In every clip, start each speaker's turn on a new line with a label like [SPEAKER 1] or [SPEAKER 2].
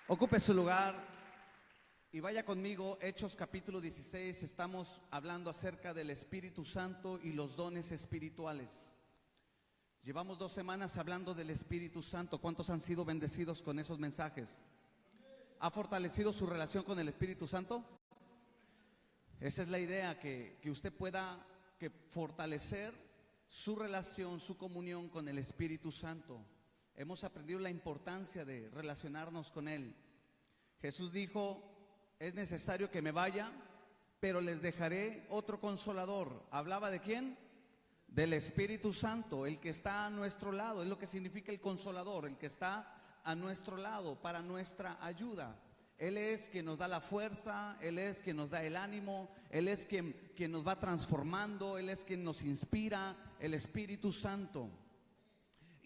[SPEAKER 1] Ocupe su lugar y vaya conmigo, Hechos capítulo 16. Estamos hablando acerca del Espíritu Santo y los dones espirituales. Llevamos 2 semanas hablando del Espíritu Santo. ¿Cuántos han sido bendecidos con esos mensajes? ¿Ha fortalecido su relación con el Espíritu Santo? Esa es la idea, que usted pueda fortalecer su relación, su comunión con el Espíritu Santo. Hemos aprendido la importancia de relacionarnos con Él. Jesús dijo: es necesario que me vaya, pero les dejaré otro consolador. ¿Hablaba de quién? Del Espíritu Santo, el que está a nuestro lado. Es lo que significa el consolador, el que está a nuestro lado para nuestra ayuda. Él es quien nos da la fuerza, Él es quien nos da el ánimo, Él es quien nos va transformando, Él es quien nos inspira, el Espíritu Santo.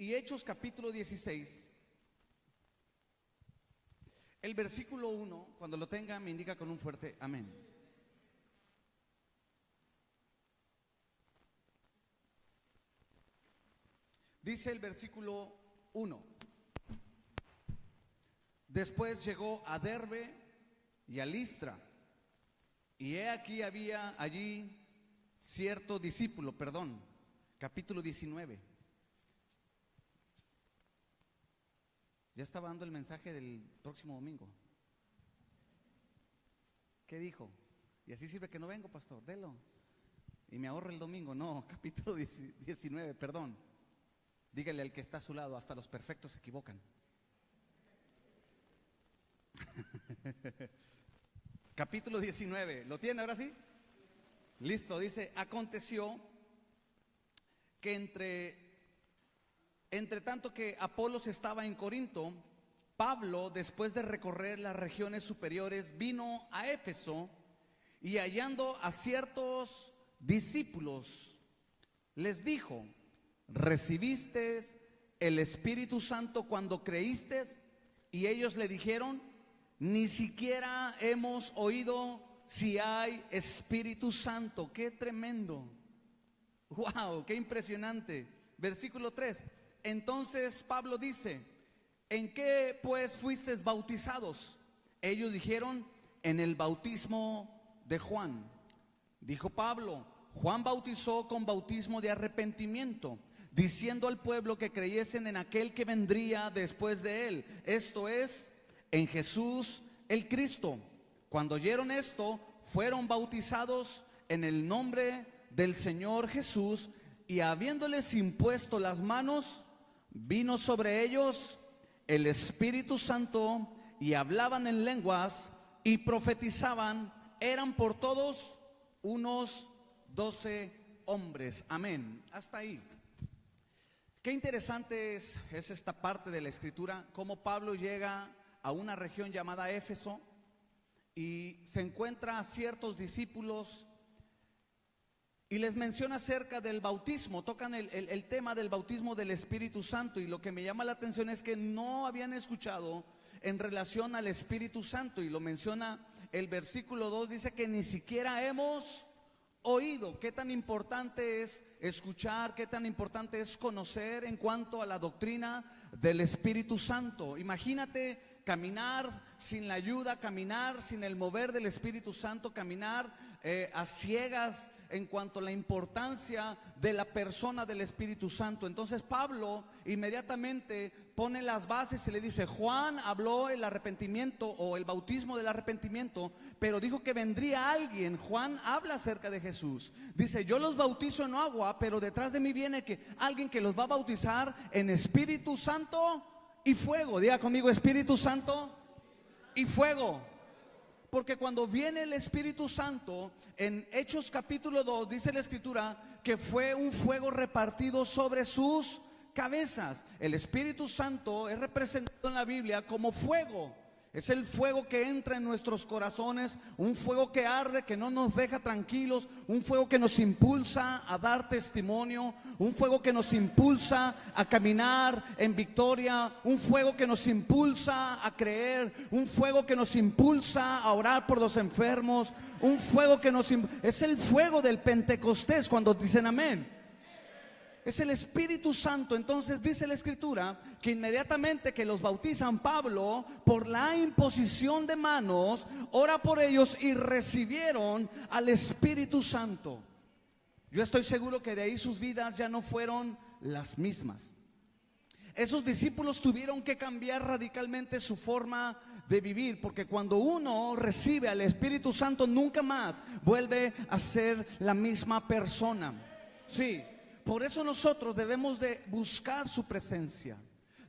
[SPEAKER 1] Y Hechos capítulo 16, el versículo 1, cuando lo tenga me indica con un fuerte amén. Dice el versículo 1: después llegó a Derbe y a Listra, y he aquí había allí cierto discípulo, capítulo 19. Ya estaba dando el mensaje del próximo domingo. ¿Qué dijo? Y así sirve que no vengo, pastor, délo. Y me ahorro el domingo. No, capítulo 19, perdón. Dígale al que está a su lado: hasta los perfectos se equivocan. Capítulo 19, ¿lo tiene ahora sí? Listo, dice: aconteció que entre tanto que Apolos estaba en Corinto, Pablo, después de recorrer las regiones superiores, vino a Éfeso, y hallando a ciertos discípulos, les dijo: ¿recibiste el Espíritu Santo cuando creíste? Y ellos le dijeron: ni siquiera hemos oído si hay Espíritu Santo. ¡Qué tremendo! ¡Wow! ¡Qué impresionante! Versículo 3. Entonces Pablo dice: ¿en qué pues fuisteis bautizados? Ellos dijeron: en el bautismo de Juan. Dijo Pablo: Juan bautizó con bautismo de arrepentimiento, diciendo al pueblo que creyesen en aquel que vendría después de él, esto es, en Jesús el Cristo. Cuando oyeron esto, fueron bautizados en el nombre del Señor Jesús, y habiéndoles impuesto las manos, vino sobre ellos el Espíritu Santo, y hablaban en lenguas y profetizaban. Eran por todos unos 12 hombres. Amén. Hasta ahí. Qué interesante es esta parte de la escritura, cómo Pablo llega a una región llamada Éfeso y se encuentra a ciertos discípulos y les menciona acerca del bautismo. Tocan el tema del bautismo del Espíritu Santo, y lo que me llama la atención es que no habían escuchado en relación al Espíritu Santo, y lo menciona el versículo 2, dice que ni siquiera hemos oído. Qué tan importante es escuchar, qué tan importante es conocer en cuanto a la doctrina del Espíritu Santo. Imagínate caminar sin la ayuda, caminar sin el mover del Espíritu Santo, caminar a ciegas en cuanto a la importancia de la persona del Espíritu Santo. Entonces Pablo inmediatamente pone las bases y le dice: Juan habló el arrepentimiento o el bautismo del arrepentimiento, pero dijo que vendría alguien. Juan habla acerca de Jesús. Dice: yo los bautizo en agua, pero detrás de mí viene alguien que los va a bautizar en Espíritu Santo y fuego. Diga conmigo: Espíritu Santo y fuego. Porque cuando viene el Espíritu Santo, en Hechos capítulo 2 dice la escritura que fue un fuego repartido sobre sus cabezas. El Espíritu Santo es representado en la Biblia como fuego. Es el fuego que entra en nuestros corazones, un fuego que arde, que no nos deja tranquilos, un fuego que nos impulsa a dar testimonio, un fuego que nos impulsa a caminar en victoria, un fuego que nos impulsa a creer, un fuego que nos impulsa a orar por los enfermos, un fuego que es el fuego del Pentecostés, cuando dicen amén. Es el Espíritu Santo. Entonces dice la Escritura que inmediatamente que los bautizan, Pablo, por la imposición de manos, ora por ellos y recibieron al Espíritu Santo. Yo estoy seguro que de ahí sus vidas ya no fueron las mismas. Esos discípulos tuvieron que cambiar radicalmente su forma de vivir, porque cuando uno recibe al Espíritu Santo nunca más vuelve a ser la misma persona. Sí, por eso nosotros debemos de buscar su presencia,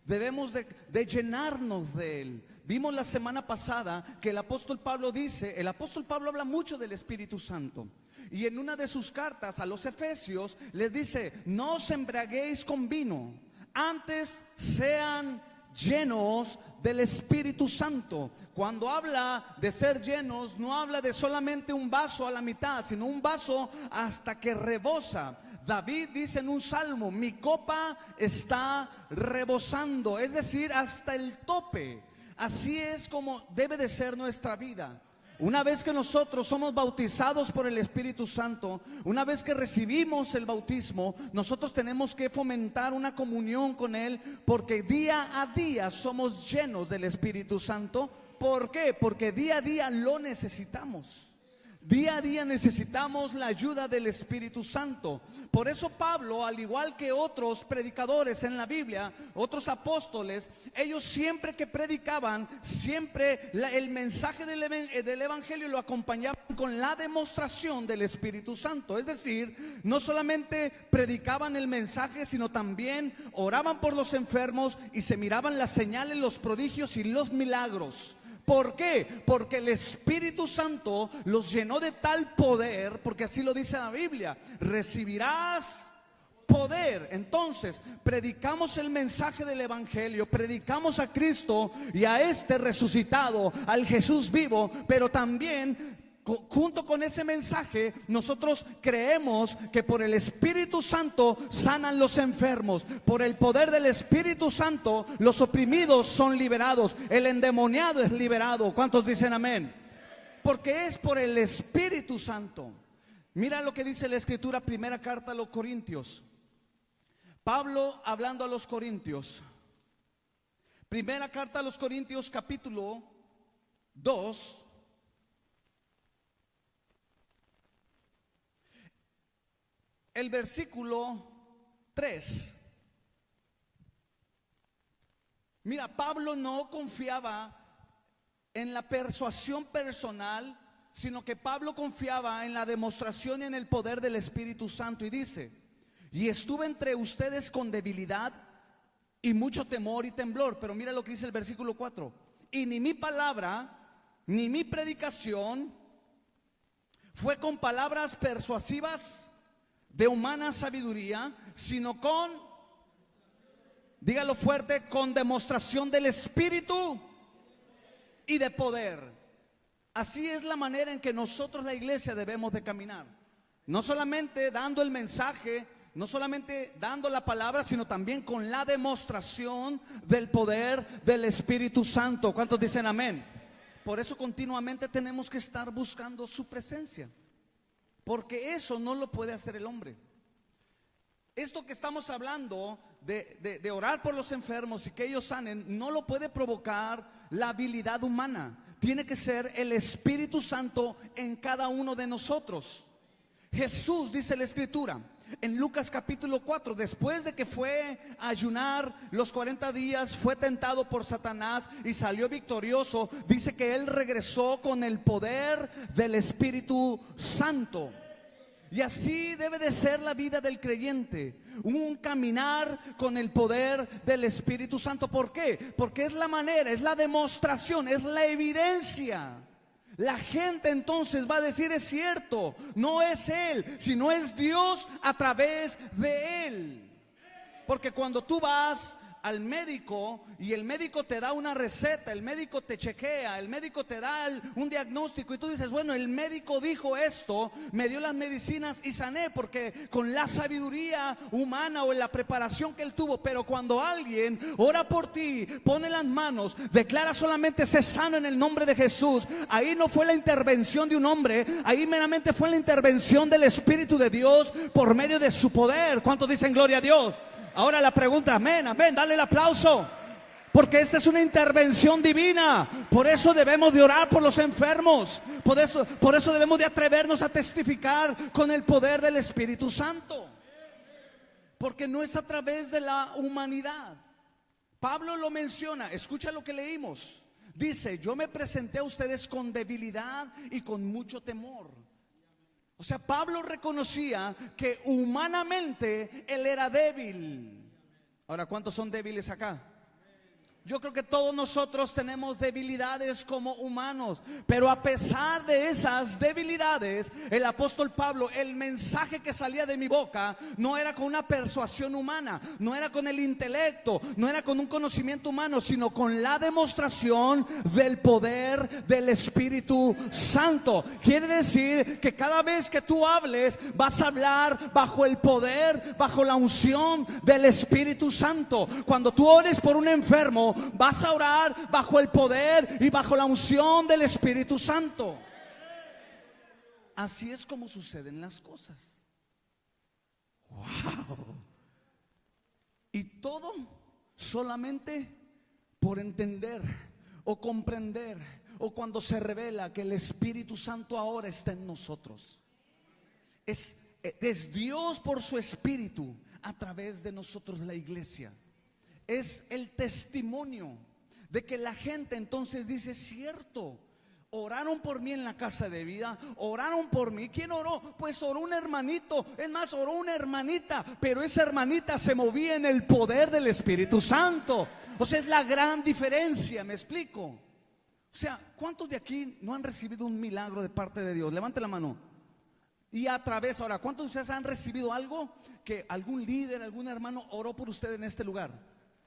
[SPEAKER 1] debemos de llenarnos de Él. Vimos la semana pasada que el apóstol Pablo habla mucho del Espíritu Santo. Y en una de sus cartas a los Efesios les dice: no os embriaguéis con vino, antes sean llenos del Espíritu Santo. Cuando habla de ser llenos, no habla de solamente un vaso a la mitad, sino un vaso hasta que rebosa. David dice en un salmo: mi copa está rebosando, es decir, hasta el tope. Así es como debe de ser nuestra vida. Una vez que nosotros somos bautizados por el Espíritu Santo, una vez que recibimos el bautismo, nosotros tenemos que fomentar una comunión con Él, porque día a día somos llenos del Espíritu Santo. ¿Por qué? Porque día a día lo necesitamos. Día a día necesitamos la ayuda del Espíritu Santo. Por eso Pablo, al igual que otros predicadores en la Biblia, otros apóstoles, ellos siempre que predicaban, siempre el mensaje del Evangelio lo acompañaban con la demostración del Espíritu Santo. Es decir, no solamente predicaban el mensaje, sino también oraban por los enfermos y se miraban las señales, los prodigios y los milagros. ¿Por qué? Porque el Espíritu Santo los llenó de tal poder, porque así lo dice la Biblia: recibirás poder. Entonces, predicamos el mensaje del Evangelio, predicamos a Cristo y a este resucitado, al Jesús vivo, pero también junto con ese mensaje, nosotros creemos que por el Espíritu Santo sanan los enfermos. Por el poder del Espíritu Santo, los oprimidos son liberados, el endemoniado es liberado. ¿Cuántos dicen amén? Porque es por el Espíritu Santo. Mira lo que dice la Escritura, primera carta a los Corintios. Pablo hablando a los Corintios. Primera carta a los Corintios, capítulo 2. El versículo 3. Mira, Pablo no confiaba en la persuasión personal, sino que Pablo confiaba en la demostración y en el poder del Espíritu Santo. Y dice: y estuve entre ustedes con debilidad y mucho temor y temblor. Pero mira lo que dice el versículo 4. Y ni mi palabra ni mi predicación fue con palabras persuasivas de humana sabiduría, sino con, dígalo fuerte, con demostración del Espíritu y de poder. Así es la manera en que nosotros, la iglesia, debemos de caminar. No solamente dando el mensaje, no solamente dando la palabra, sino también con la demostración del poder del Espíritu Santo. ¿Cuántos dicen amén? Por eso continuamente tenemos que estar buscando su presencia, porque eso no lo puede hacer el hombre. Esto que estamos hablando de orar por los enfermos y que ellos sanen, no lo puede provocar la habilidad humana. Tiene que ser el Espíritu Santo en cada uno de nosotros. Jesús, dice la Escritura en Lucas capítulo 4, después de que fue a ayunar los 40 días, fue tentado por Satanás y salió victorioso. Dice que él regresó con el poder del Espíritu Santo. Y así debe de ser la vida del creyente, un caminar con el poder del Espíritu Santo. ¿Por qué? Porque es la manera, es la demostración, es la evidencia. La gente entonces va a decir: es cierto, no es él, sino es Dios a través de él. Porque cuando tú vas al médico y el médico te da una receta, el médico te chequea, el médico te da un diagnóstico y tú dices, bueno, el médico dijo esto, me dio las medicinas y sané porque con la sabiduría humana o en la preparación que él tuvo. Pero cuando alguien ora por ti, pone las manos, declara solamente sé sano en el nombre de Jesús, ahí no fue la intervención de un hombre, ahí meramente fue la intervención del Espíritu de Dios por medio de su poder. ¿Cuántos dicen gloria a Dios? Ahora la pregunta, amén, amén, dale el aplauso. Porque esta es una intervención divina. Por eso debemos de orar por los enfermos. Por eso debemos de atrevernos a testificar con el poder del Espíritu Santo. Porque no es a través de la humanidad. Pablo lo menciona, escucha lo que leímos. Dice, yo me presenté a ustedes con debilidad y con mucho temor. O sea, Pablo reconocía que humanamente él era débil. Ahora, ¿cuántos son débiles acá? Yo creo que todos nosotros tenemos debilidades como humanos, pero a pesar de esas debilidades, el apóstol Pablo, el mensaje que salía de mi boca no era con una persuasión humana, no era con el intelecto, no era con un conocimiento humano, sino con la demostración del poder del Espíritu Santo. Quiere decir que cada vez que tú hables, vas a hablar bajo el poder, bajo la unción del Espíritu Santo. Cuando tú ores por un enfermo, vas a orar bajo el poder y bajo la unción del Espíritu Santo. Así es como suceden las cosas. Wow. Y todo solamente por entender o comprender, o cuando se revela que el Espíritu Santo ahora está en nosotros. Es Dios por su Espíritu a través de nosotros, la iglesia. Es el testimonio de que la gente entonces dice, cierto, oraron por mí en la casa de vida, oraron por mí. ¿Quién oró? Pues oró un hermanito, es más, oró una hermanita, pero esa hermanita se movía en el poder del Espíritu Santo. O sea, es la gran diferencia, ¿me explico? O sea, ¿cuántos de aquí no han recibido un milagro de parte de Dios? Levante la mano. Y a través, ahora, ¿cuántos de ustedes han recibido algo que algún líder, algún hermano oró por usted en este lugar?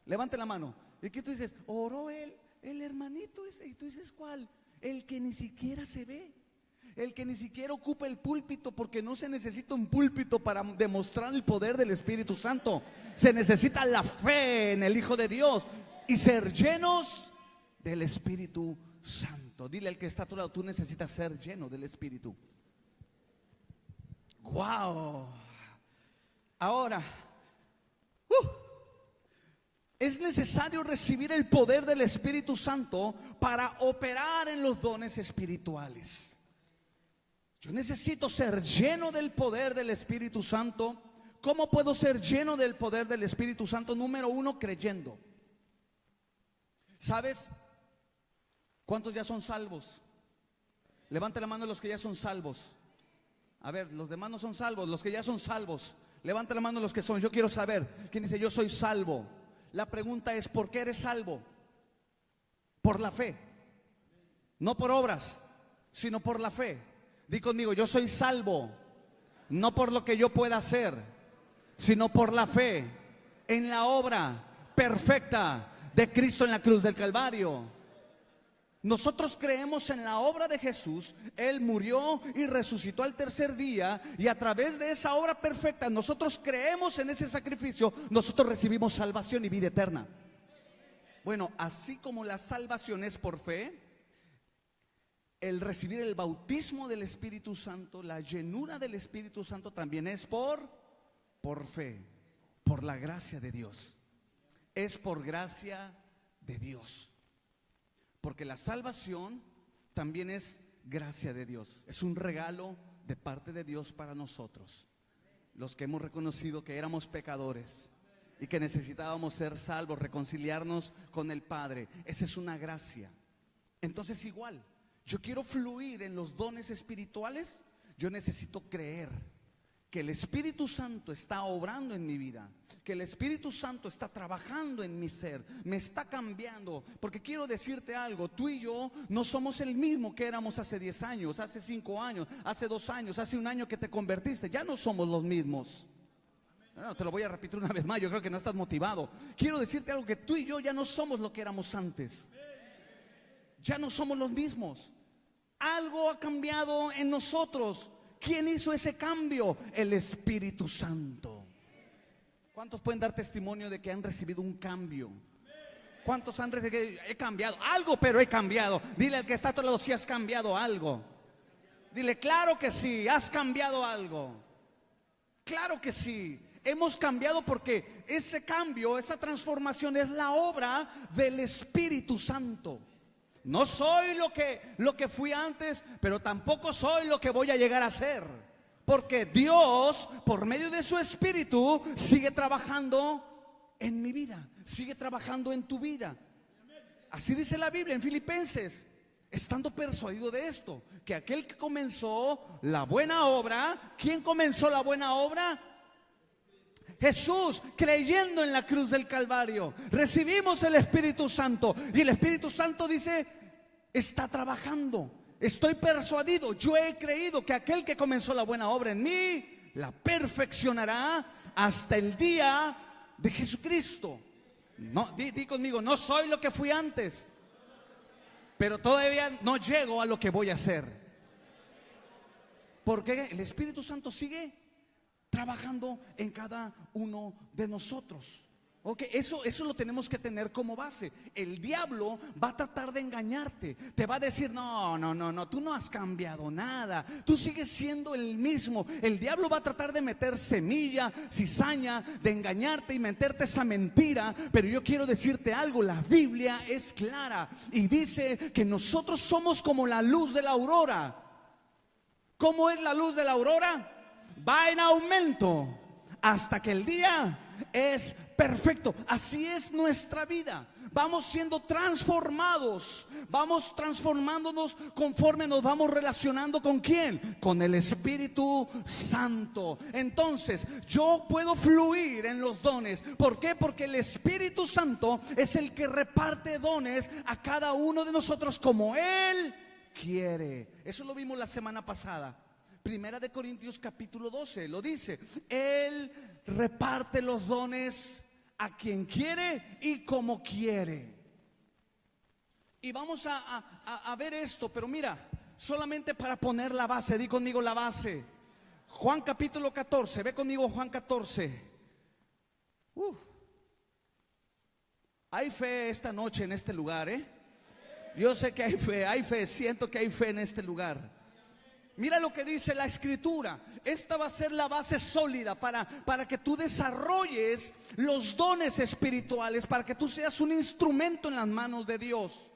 [SPEAKER 1] Levante la mano. Y que tú dices, oró el hermanito ese. Y tú dices, ¿cuál? El que ni siquiera se ve, el que ni siquiera ocupa el púlpito, porque no se necesita un púlpito para demostrar el poder del Espíritu Santo. Se necesita la fe en el Hijo de Dios y ser llenos del Espíritu Santo. Dile al que está a tu lado, tú necesitas ser lleno del Espíritu. Wow. Ahora, es necesario recibir el poder del Espíritu Santo para operar en los dones espirituales. Yo necesito ser lleno del poder del Espíritu Santo. ¿Cómo puedo ser lleno del poder del Espíritu Santo? Número uno, creyendo. ¿Sabes cuántos ya son salvos? Levante la mano los que ya son salvos. A ver, los demás no son salvos, los que ya son salvos. Levante la mano los que son. Yo quiero saber quién dice yo soy salvo. La pregunta es, ¿por qué eres salvo? Por la fe, no por obras, sino por la fe. Di conmigo, yo soy salvo, no por lo que yo pueda hacer, sino por la fe en la obra perfecta de Cristo en la cruz del Calvario. Nosotros creemos en la obra de Jesús. Él murió y resucitó al tercer día, y a través de esa obra perfecta nosotros creemos en ese sacrificio. Nosotros recibimos salvación y vida eterna. Bueno, así como la salvación es por fe, el recibir el bautismo del Espíritu Santo, la llenura del Espíritu Santo también es por fe, por la gracia de Dios. Es por gracia de Dios. Porque la salvación también es gracia de Dios. Es un regalo de parte de Dios para nosotros, los que hemos reconocido que éramos pecadores y que necesitábamos ser salvos, reconciliarnos con el Padre. Esa es una gracia. Entonces igual, yo quiero fluir en los dones espirituales. Yo necesito creer que el Espíritu Santo está obrando en mi vida, que el Espíritu Santo está trabajando en mi ser, me está cambiando. Porque quiero decirte algo, tú y yo no somos el mismo que éramos hace 10 años, hace 5 años, hace 2 años, hace 1 año que te convertiste. Ya no somos los mismos. No, te lo voy a repetir una vez más, yo creo que no estás motivado. Quiero decirte algo, que tú y yo ya no somos lo que éramos antes. Ya no somos los mismos. Algo ha cambiado en nosotros. ¿Quién hizo ese cambio? El Espíritu Santo. ¿Cuántos pueden dar testimonio de que han recibido un cambio? ¿Cuántos han recibido? He cambiado algo, pero he cambiado. Dile al que está a tu lado, si has cambiado algo. Dile, claro que sí, has cambiado algo. Claro que sí. Hemos cambiado porque ese cambio, esa transformación es la obra del Espíritu Santo. No soy lo que fui antes, pero tampoco soy lo que voy a llegar a ser. Porque Dios, por medio de su Espíritu, sigue trabajando en mi vida, sigue trabajando en tu vida. Así dice la Biblia en Filipenses, estando persuadido de esto, que aquel que comenzó la buena obra, ¿quién comenzó la buena obra? Jesús, creyendo en la cruz del Calvario, recibimos el Espíritu Santo. Y el Espíritu Santo dice, está trabajando. Estoy persuadido, yo he creído que aquel que comenzó la buena obra en mí, la perfeccionará hasta el día de Jesucristo. No, di conmigo, no soy lo que fui antes, pero todavía no llego a lo que voy a ser. Porque el Espíritu Santo sigue trabajando en cada uno de nosotros. Ok, eso lo tenemos que tener como base. El diablo va a tratar de engañarte. Te va a decir, no, tú no has cambiado nada. Tú sigues siendo el mismo. El diablo va a tratar de meter semilla, cizaña, de engañarte y meterte esa mentira. Pero yo quiero decirte algo, la Biblia es clara y dice que nosotros somos como la luz de la aurora. ¿Cómo es la luz de la aurora? Va en aumento hasta que el día es perfecto. Así es nuestra vida. Vamos siendo transformados, vamos transformándonos conforme nos vamos relacionando con ¿quién? Con el Espíritu Santo. Entonces yo puedo fluir en los dones. ¿Por qué? Porque el Espíritu Santo es el que reparte dones a cada uno de nosotros como Él quiere. Eso lo vimos la semana pasada. Primera de Corintios capítulo 12 lo dice. Él reparte los dones a quien quiere y como quiere. Y vamos a ver esto, pero mira, solamente para poner la base, di conmigo la base. Juan capítulo 14, ve conmigo Juan 14. Hay fe esta noche en este lugar, Yo sé que hay fe, siento que hay fe en este lugar. Mira lo que dice la Escritura. Esta va a ser la base sólida para que tú desarrolles los dones espirituales, para que tú seas un instrumento en las manos de Dios.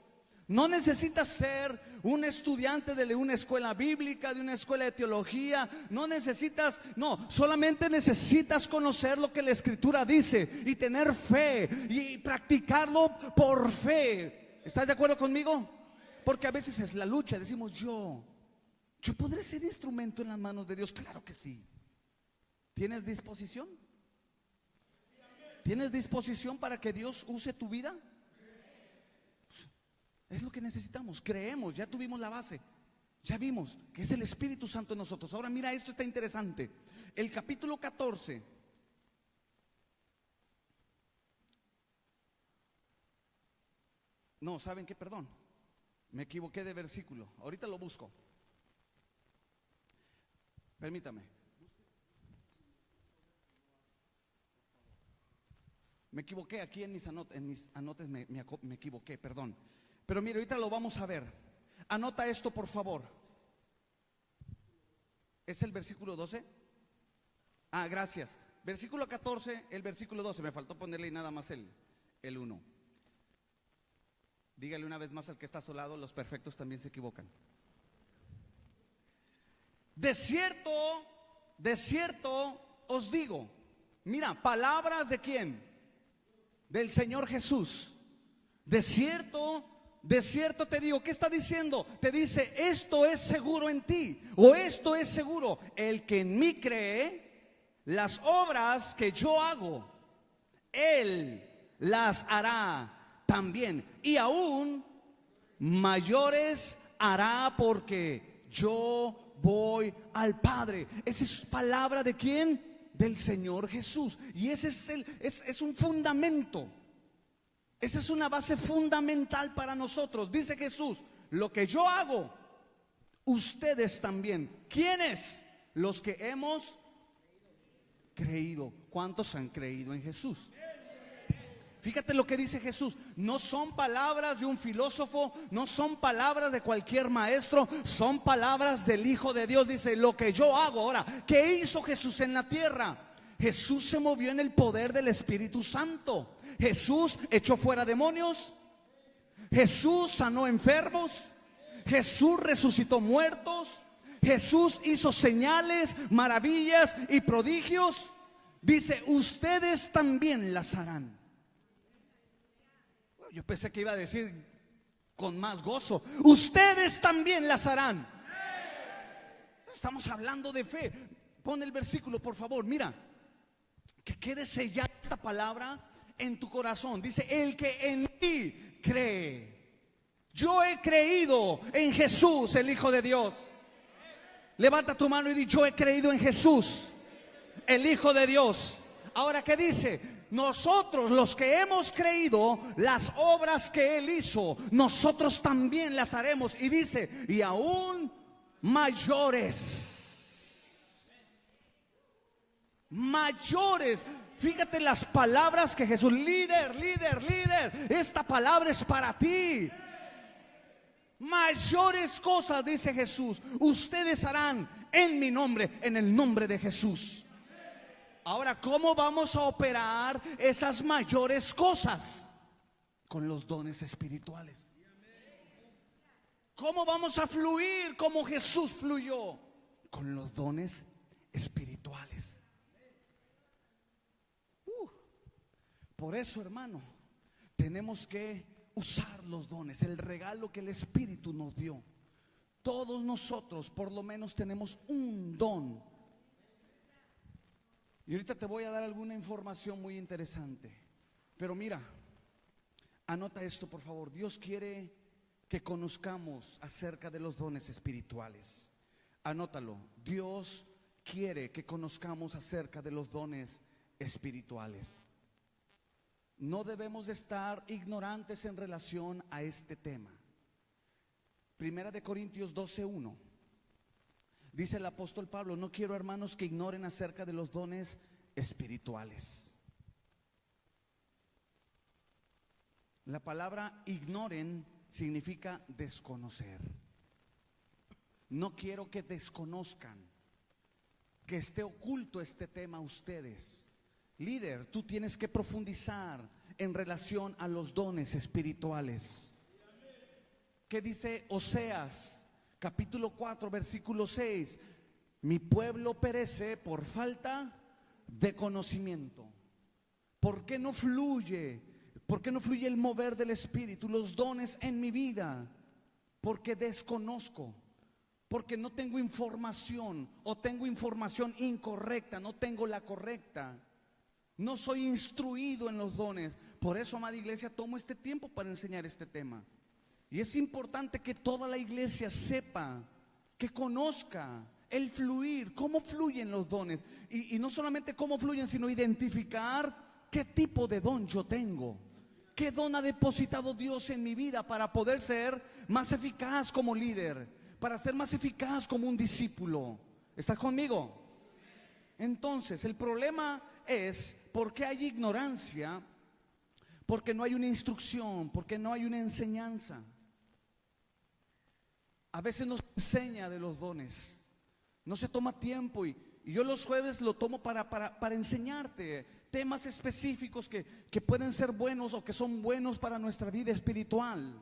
[SPEAKER 1] No necesitas ser un estudiante de una escuela bíblica, de una escuela de teología. Solamente necesitas conocer lo que la Escritura dice y tener fe y practicarlo por fe. ¿Estás de acuerdo conmigo? Porque a veces es la lucha, decimos ¿Yo podré ser instrumento en las manos de Dios? Claro que sí. ¿Tienes disposición? ¿Tienes disposición para que Dios use tu vida? Es lo que necesitamos. Creemos, ya tuvimos la base. Ya vimos que es el Espíritu Santo en nosotros. Ahora mira, esto está interesante. El capítulo 14. No, ¿saben qué? Perdón, me equivoqué de versículo. Ahorita lo busco. Permítame. Me equivoqué aquí en mis anotes, me equivoqué, perdón. Pero mire, ahorita lo vamos a ver. Anota esto, por favor. ¿Es el versículo 12? Ah, gracias. Versículo 14, el versículo 12. Me faltó ponerle nada más el 1. Dígale una vez más al que está a su lado, los perfectos también se equivocan. De cierto os digo. Mira, palabras de quién? Del Señor Jesús. De cierto te digo. ¿Qué está diciendo? Te dice, esto es seguro en ti, o esto es seguro. El que en mí cree, las obras que yo hago, Él las hará también, y aún mayores hará, porque yo voy al Padre. Esa es palabra de quién? del Señor Jesús. Y ese es un fundamento. Esa es una base fundamental para nosotros. Dice Jesús: lo que yo hago, ustedes también. ¿Quiénes? Los que hemos creído. ¿Cuántos han creído en Jesús? Fíjate lo que dice Jesús. No son palabras de un filósofo, no son palabras de cualquier maestro, son palabras del Hijo de Dios. Dice: lo que yo hago. Ahora, ¿qué hizo Jesús en la tierra? Jesús se movió en el poder del Espíritu Santo. Jesús echó fuera demonios. Jesús sanó enfermos. Jesús resucitó muertos. Jesús hizo señales, maravillas y prodigios. Dice: ustedes también las harán. Yo pensé que iba a decir con más gozo: ustedes también las harán. Estamos hablando de fe. Pon el versículo, por favor. Mira, que quede sellada esta palabra en tu corazón. Dice: el que en mí cree. Yo he creído en Jesús, el Hijo de Dios. Levanta tu mano y di: yo he creído en Jesús, el Hijo de Dios. Ahora, ¿qué dice? Nosotros, los que hemos creído, las obras que Él hizo, nosotros también las haremos. Y dice: y aún mayores. Mayores. Fíjate las palabras que Jesús: líder, esta palabra es para ti. Mayores cosas, dice Jesús, ustedes harán en mi nombre, en el nombre de Jesús. Ahora, ¿cómo vamos a operar esas mayores cosas? Con los dones espirituales. ¿Cómo vamos a fluir como Jesús fluyó? Con los dones espirituales. Por eso, hermano, tenemos que usar los dones, el regalo que el Espíritu nos dio. Todos nosotros por lo menos tenemos un don. Y ahorita te voy a dar alguna información muy interesante. Pero mira, anota esto, por favor. Dios quiere que conozcamos acerca de los dones espirituales. Anótalo. Dios quiere que conozcamos acerca de los dones espirituales. No debemos de estar ignorantes en relación a este tema. Primera de Corintios 12:1. Dice el apóstol Pablo: no quiero, hermanos, que ignoren acerca de los dones espirituales. La palabra ignoren significa desconocer. No quiero que desconozcan, que esté oculto este tema a ustedes. Líder, tú tienes que profundizar en relación a los dones espirituales. ¿Qué dice Oseas capítulo 4 versículo 6? Mi pueblo perece por falta de conocimiento. ¿Por qué no fluye? ¿Por qué no fluye el mover del Espíritu, los dones en mi vida? Porque desconozco, porque no tengo información, o tengo información incorrecta, no tengo la correcta. No soy instruido en los dones. Por eso, amada iglesia, tomo este tiempo para enseñar este tema. Y es importante que toda la iglesia sepa, que conozca el fluir, cómo fluyen los dones. Y no solamente cómo fluyen, sino identificar qué tipo de don yo tengo. ¿Qué don ha depositado Dios en mi vida para poder ser más eficaz como líder? Para ser más eficaz como un discípulo. ¿Estás conmigo? Entonces, el problema es porque hay ignorancia, porque no hay una instrucción, porque no hay una enseñanza. A veces nos enseña de los dones, no se toma tiempo, y yo los jueves lo tomo para enseñarte temas específicos que pueden ser buenos o que son buenos para nuestra vida espiritual.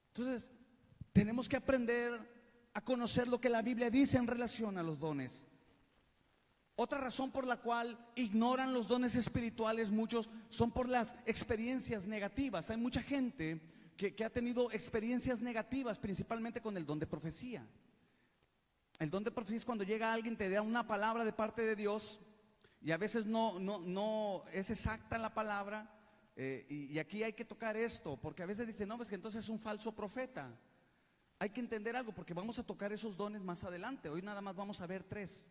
[SPEAKER 1] Entonces, tenemos que aprender a conocer lo que la Biblia dice en relación a los dones. Otra razón por la cual ignoran los dones espirituales muchos son por las experiencias negativas. Hay mucha gente que ha tenido experiencias negativas, principalmente con el don de profecía. El don de profecía es cuando llega alguien, te da una palabra de parte de Dios, y a veces no es exacta la palabra, y aquí hay que tocar esto, porque a veces dicen: no, pues que entonces es un falso profeta. Hay que entender algo, porque vamos a tocar esos dones más adelante. Hoy nada más vamos a ver 3.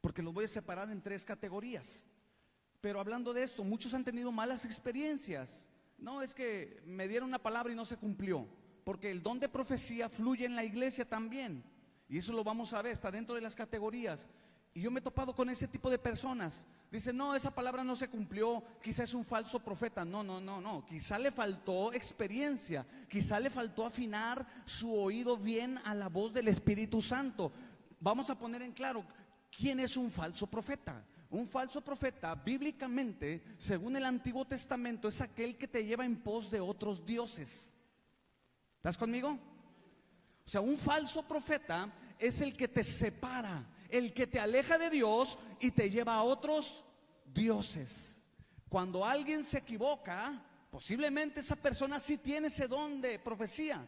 [SPEAKER 1] porque los voy a separar en 3 categorías. Pero hablando de esto, muchos han tenido malas experiencias. No, es que me dieron una palabra y no se cumplió, porque el don de profecía fluye en la iglesia también, y eso lo vamos a ver, está dentro de las categorías. Y yo me he topado con ese tipo de personas. Dicen, no, esa palabra no se cumplió, quizá es un falso profeta. No, quizá le faltó experiencia, quizá le faltó afinar su oído bien a la voz del Espíritu Santo. Vamos a poner en claro, ¿quién es un falso profeta? Un falso profeta, bíblicamente, según el Antiguo Testamento, es aquel que te lleva en pos de otros dioses. ¿Estás conmigo? O sea, un falso profeta es el que te separa, el que te aleja de Dios y te lleva a otros dioses. Cuando alguien se equivoca, posiblemente esa persona sí tiene ese don de profecía,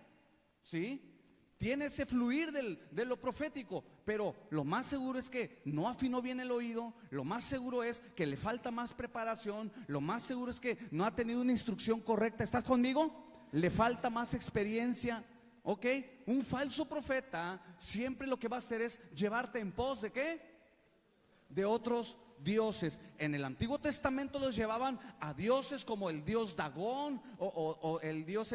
[SPEAKER 1] ¿sí? Tiene ese fluir de lo profético, pero lo más seguro es que no afinó bien el oído, lo más seguro es que le falta más preparación, lo más seguro es que no ha tenido una instrucción correcta. ¿Estás conmigo? Le falta más experiencia, ¿ok? Un falso profeta siempre lo que va a hacer es llevarte en pos ¿de qué? De otros dioses. En el Antiguo Testamento los llevaban a dioses como el dios Dagón o el dios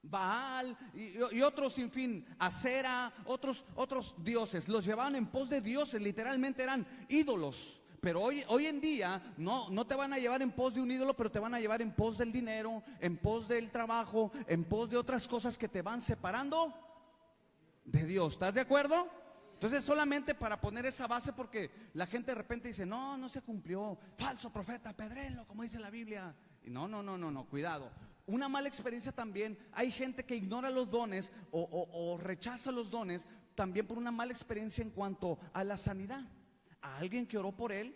[SPEAKER 1] Baal y otros, sin fin, Acera, otros dioses. Los llevaban en pos de dioses, literalmente eran ídolos. Pero hoy en día no te van a llevar en pos de un ídolo, pero te van a llevar en pos del dinero, en pos del trabajo, en pos de otras cosas que te van separando de Dios. ¿Estás de acuerdo? Entonces, solamente para poner esa base, porque la gente de repente dice, no se cumplió, falso profeta, apedréenlo, como dice la Biblia. Y no, cuidado. Una mala experiencia también, hay gente que ignora los dones o rechaza los dones también por una mala experiencia en cuanto a la sanidad. A alguien que oró por él,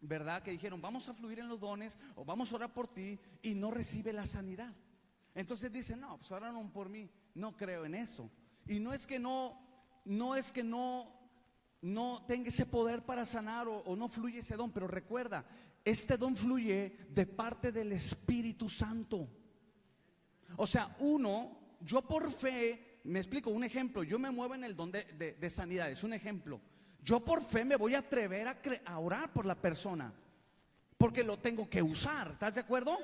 [SPEAKER 1] ¿verdad? Que dijeron, vamos a fluir en los dones o vamos a orar por ti, y no recibe la sanidad. Entonces dice, no, pues oraron por mí, no creo en eso. Y no es que no tenga ese poder para sanar o no fluye ese don, pero recuerda, este don fluye de parte del Espíritu Santo. O sea, yo por fe, me explico, un ejemplo, yo me muevo en el don de sanidad, es un ejemplo. Yo por fe me voy a atrever a orar por la persona, porque lo tengo que usar, ¿estás de acuerdo?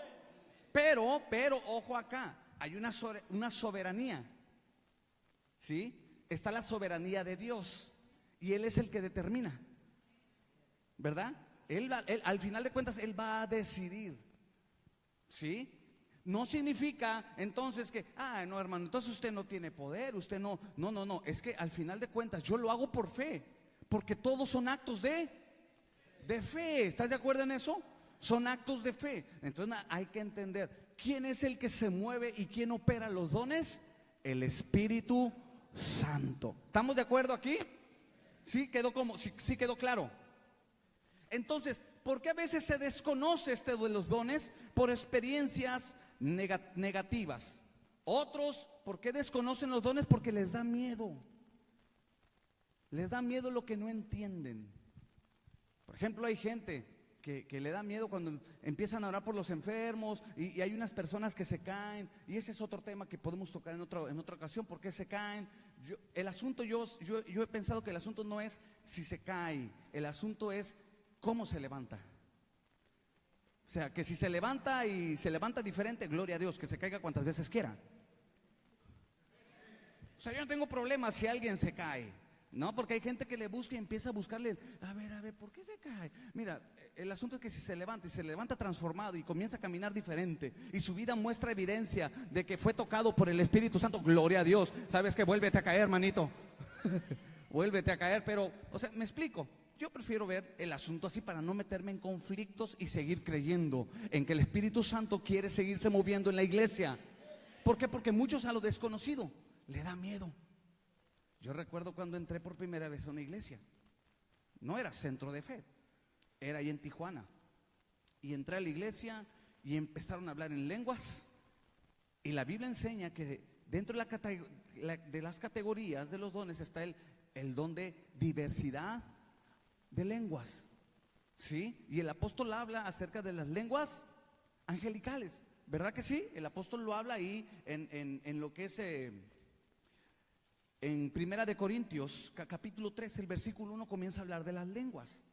[SPEAKER 1] Pero, ojo acá, hay una soberanía, ¿sí? Está la soberanía de Dios, y Él es el que determina, ¿verdad? Él al final de cuentas, Él va a decidir, ¿sí? No significa entonces que, no, hermano, entonces usted no tiene poder, usted no, es que al final de cuentas yo lo hago por fe, porque todos son actos de fe. ¿Estás de acuerdo en eso? Son actos de fe. Entonces hay que entender quién es el que se mueve y quién opera los dones. El Espíritu Santo. ¿Estamos de acuerdo aquí? ¿Sí quedó claro? Entonces, ¿por qué a veces se desconoce de los dones? Por experiencias negativas. Otros, ¿por qué desconocen los dones? Porque les da miedo. Les da miedo lo que no entienden. Por ejemplo, hay gente que le da miedo cuando empiezan a orar por los enfermos y hay unas personas que se caen, y ese es otro tema que podemos tocar en otra ocasión. ¿Por qué se caen? Yo he pensado que el asunto no es si se cae, el asunto es cómo se levanta. O sea, que si se levanta y se levanta diferente, gloria a Dios, que se caiga cuantas veces quiera. O sea, yo no tengo problema si alguien se cae, ¿no? Porque hay gente que le busca y empieza a buscarle, a ver, ¿por qué se cae? Mira, el asunto es que si se levanta transformado y comienza a caminar diferente, y su vida muestra evidencia de que fue tocado por el Espíritu Santo, gloria a Dios. ¿Sabes qué? Vuélvete a caer, hermanito. Vuélvete a caer, pero, o sea, me explico. Yo prefiero ver el asunto así para no meterme en conflictos y seguir creyendo en que el Espíritu Santo quiere seguirse moviendo en la iglesia. ¿Por qué? Porque muchos a lo desconocido le da miedo. Yo recuerdo cuando entré por primera vez a una iglesia. No era centro de fe, era ahí en Tijuana. Y entré a la iglesia y empezaron a hablar en lenguas. Y la Biblia enseña que dentro de las categorías de los dones está el don de diversidad de lenguas, ¿sí? Y el apóstol habla acerca de las lenguas angelicales, ¿verdad que sí? El apóstol lo habla ahí en lo que es en Primera de Corintios, capítulo 3, el versículo 1 comienza a hablar de las lenguas.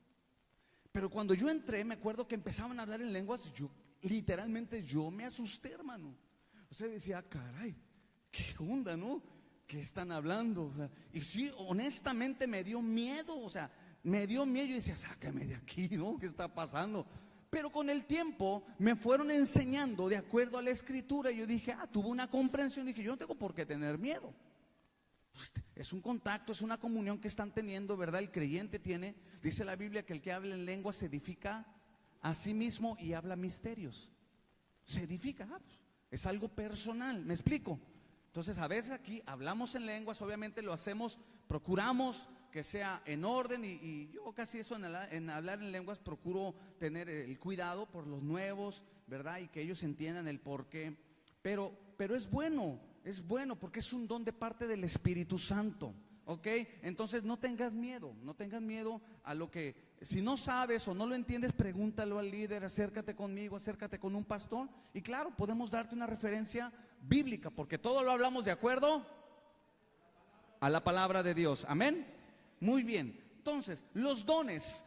[SPEAKER 1] Pero cuando yo entré, me acuerdo que empezaban a hablar en lenguas, literalmente yo me asusté, hermano. O sea, decía, caray, ¿qué onda, no? ¿Qué están hablando? O sea, y sí, honestamente me dio miedo, o sea, me dio miedo. Yo decía, sácame de aquí, ¿no? ¿Qué está pasando? Pero con el tiempo me fueron enseñando de acuerdo a la escritura. Y yo dije, tuve una comprensión. Dije, yo no tengo por qué tener miedo. Es un contacto, es una comunión que están teniendo, ¿verdad? El creyente tiene, dice la Biblia, que el que habla en lengua se edifica a sí mismo y habla misterios. Se edifica, es algo personal, ¿me explico? Entonces a veces aquí hablamos en lenguas, obviamente lo hacemos, procuramos que sea en orden y yo casi eso en hablar en lenguas procuro tener el cuidado por los nuevos, ¿verdad? Y que ellos entiendan el porqué, pero es bueno porque es un don de parte del Espíritu Santo, ¿ok? Entonces no tengas miedo a lo que, si no sabes o no lo entiendes, pregúntalo al líder, acércate conmigo, acércate con un pastor y claro, podemos darte una referencia bíblica, porque todo lo hablamos de acuerdo a la palabra de Dios, amén. Muy bien, entonces los dones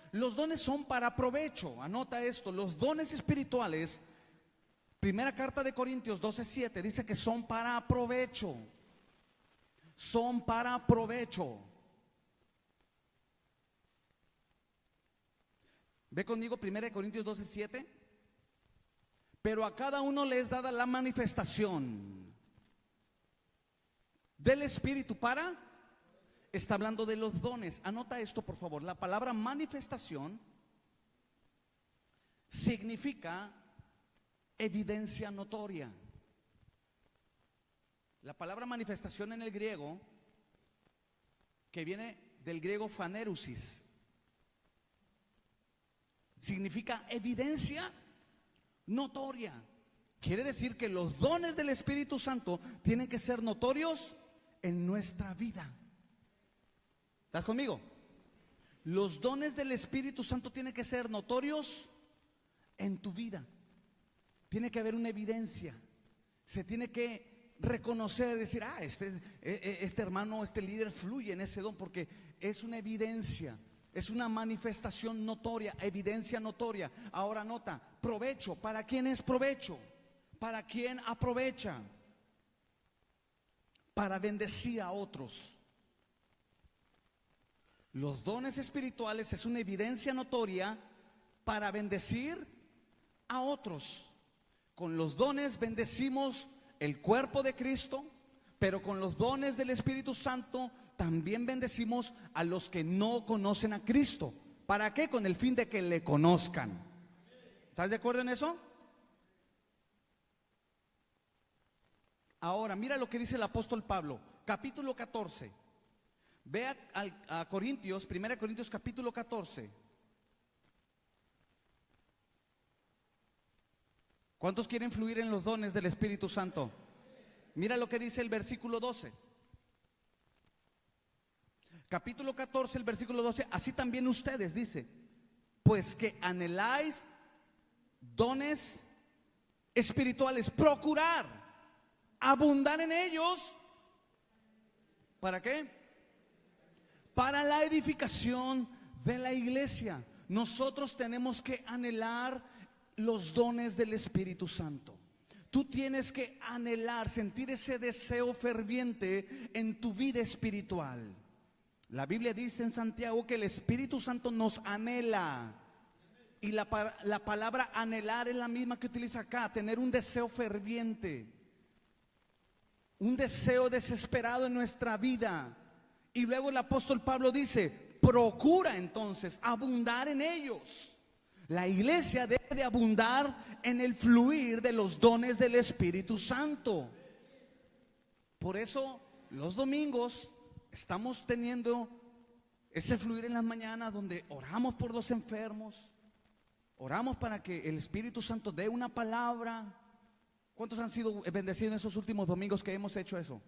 [SPEAKER 1] son para provecho, anota esto, los dones espirituales. Primera carta de Corintios 12:7 dice que son para provecho. Son para provecho. Ve conmigo, Primera de Corintios 12:7. Pero a cada uno le es dada la manifestación del Espíritu para. Está hablando de los dones. Anota esto, por favor. La palabra manifestación significa evidencia notoria. La palabra manifestación en el griego, que viene del griego phanerusis, significa evidencia notoria. Quiere decir que los dones del Espíritu Santo tienen que ser notorios en nuestra vida. ¿Estás conmigo? Los dones del Espíritu Santo tienen que ser notorios en tu vida. Tiene que haber una evidencia. Se tiene que reconocer, decir, este hermano, este líder fluye en ese don, porque es una evidencia, es una manifestación notoria, evidencia notoria. Ahora nota, provecho. ¿Para quién es provecho? ¿Para quién aprovecha? Para bendecir a otros. Los dones espirituales es una evidencia notoria para bendecir a otros. Con los dones bendecimos el cuerpo de Cristo, pero con los dones del Espíritu Santo también bendecimos a los que no conocen a Cristo. ¿Para qué? Con el fin de que le conozcan. ¿Estás de acuerdo en eso? Ahora, mira lo que dice el apóstol Pablo, capítulo 14. Ve a Corintios, 1 Corintios capítulo 14. ¿Cuántos quieren fluir en los dones del Espíritu Santo? Mira lo que dice el versículo 12. Capítulo 14, el versículo 12. Así también ustedes, dice, pues que anheláis dones espirituales, procurar abundar en ellos. ¿Para qué? Para la edificación de la iglesia. Nosotros tenemos que anhelar los dones del Espíritu Santo. Tú tienes que anhelar, sentir ese deseo ferviente en tu vida espiritual. La Biblia dice en Santiago que el Espíritu Santo nos anhela. Y la palabra anhelar es la misma que utiliza acá, tener un deseo ferviente, un deseo desesperado en nuestra vida. Y luego el apóstol Pablo dice, procura entonces abundar en ellos. La iglesia debe de abundar en el fluir de los dones del Espíritu Santo. Por eso los domingos estamos teniendo ese fluir en las mañanas donde oramos por los enfermos, oramos para que el Espíritu Santo dé una palabra. ¿Cuántos han sido bendecidos en esos últimos domingos que hemos hecho eso?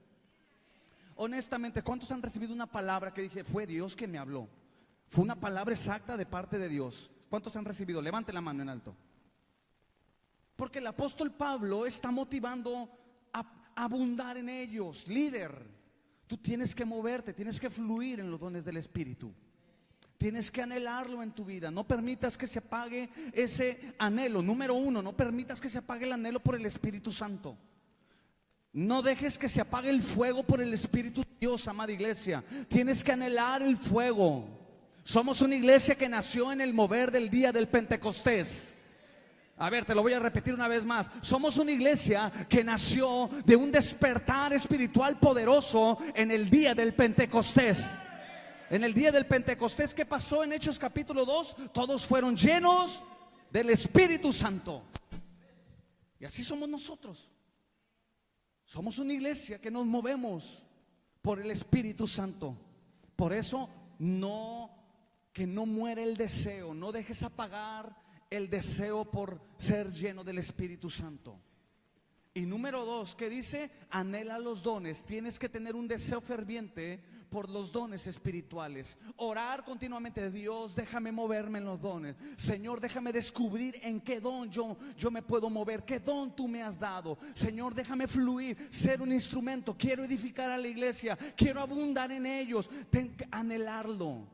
[SPEAKER 1] Honestamente, ¿cuántos han recibido una palabra que dije, fue Dios que me habló? Fue una palabra exacta de parte de Dios. ¿Cuántos han recibido? Levante la mano en alto. Porque el apóstol Pablo está motivando a abundar en ellos. Líder, Tú tienes que moverte, tienes que fluir en los dones del Espíritu. Tienes que anhelarlo en tu vida. No permitas que se apague ese anhelo. Número uno, no permitas que se apague el anhelo por el Espíritu Santo. No dejes que se apague el fuego por el Espíritu de Dios, amada iglesia. Tienes que anhelar el fuego. Somos una iglesia que nació en el mover del día del Pentecostés. A ver, te lo voy a repetir una vez más. Somos una iglesia que nació de un despertar espiritual poderoso en el día del Pentecostés. En el día del Pentecostés, ¿qué pasó en Hechos capítulo 2? Todos fueron llenos del Espíritu Santo. Y así somos nosotros. Somos una iglesia que nos movemos por el Espíritu Santo. Por eso que no muere el deseo. No dejes apagar el deseo por ser lleno del Espíritu Santo. Y número 2, que dice, anhela los dones. Tienes que tener un deseo ferviente por los dones espirituales. Orar continuamente: Dios, déjame moverme en los dones. Señor, déjame descubrir en qué don yo me puedo mover, qué don tú me has dado. Señor, déjame fluir, ser un instrumento. Quiero edificar a la iglesia, quiero abundar en ellos. Ten que anhelarlo.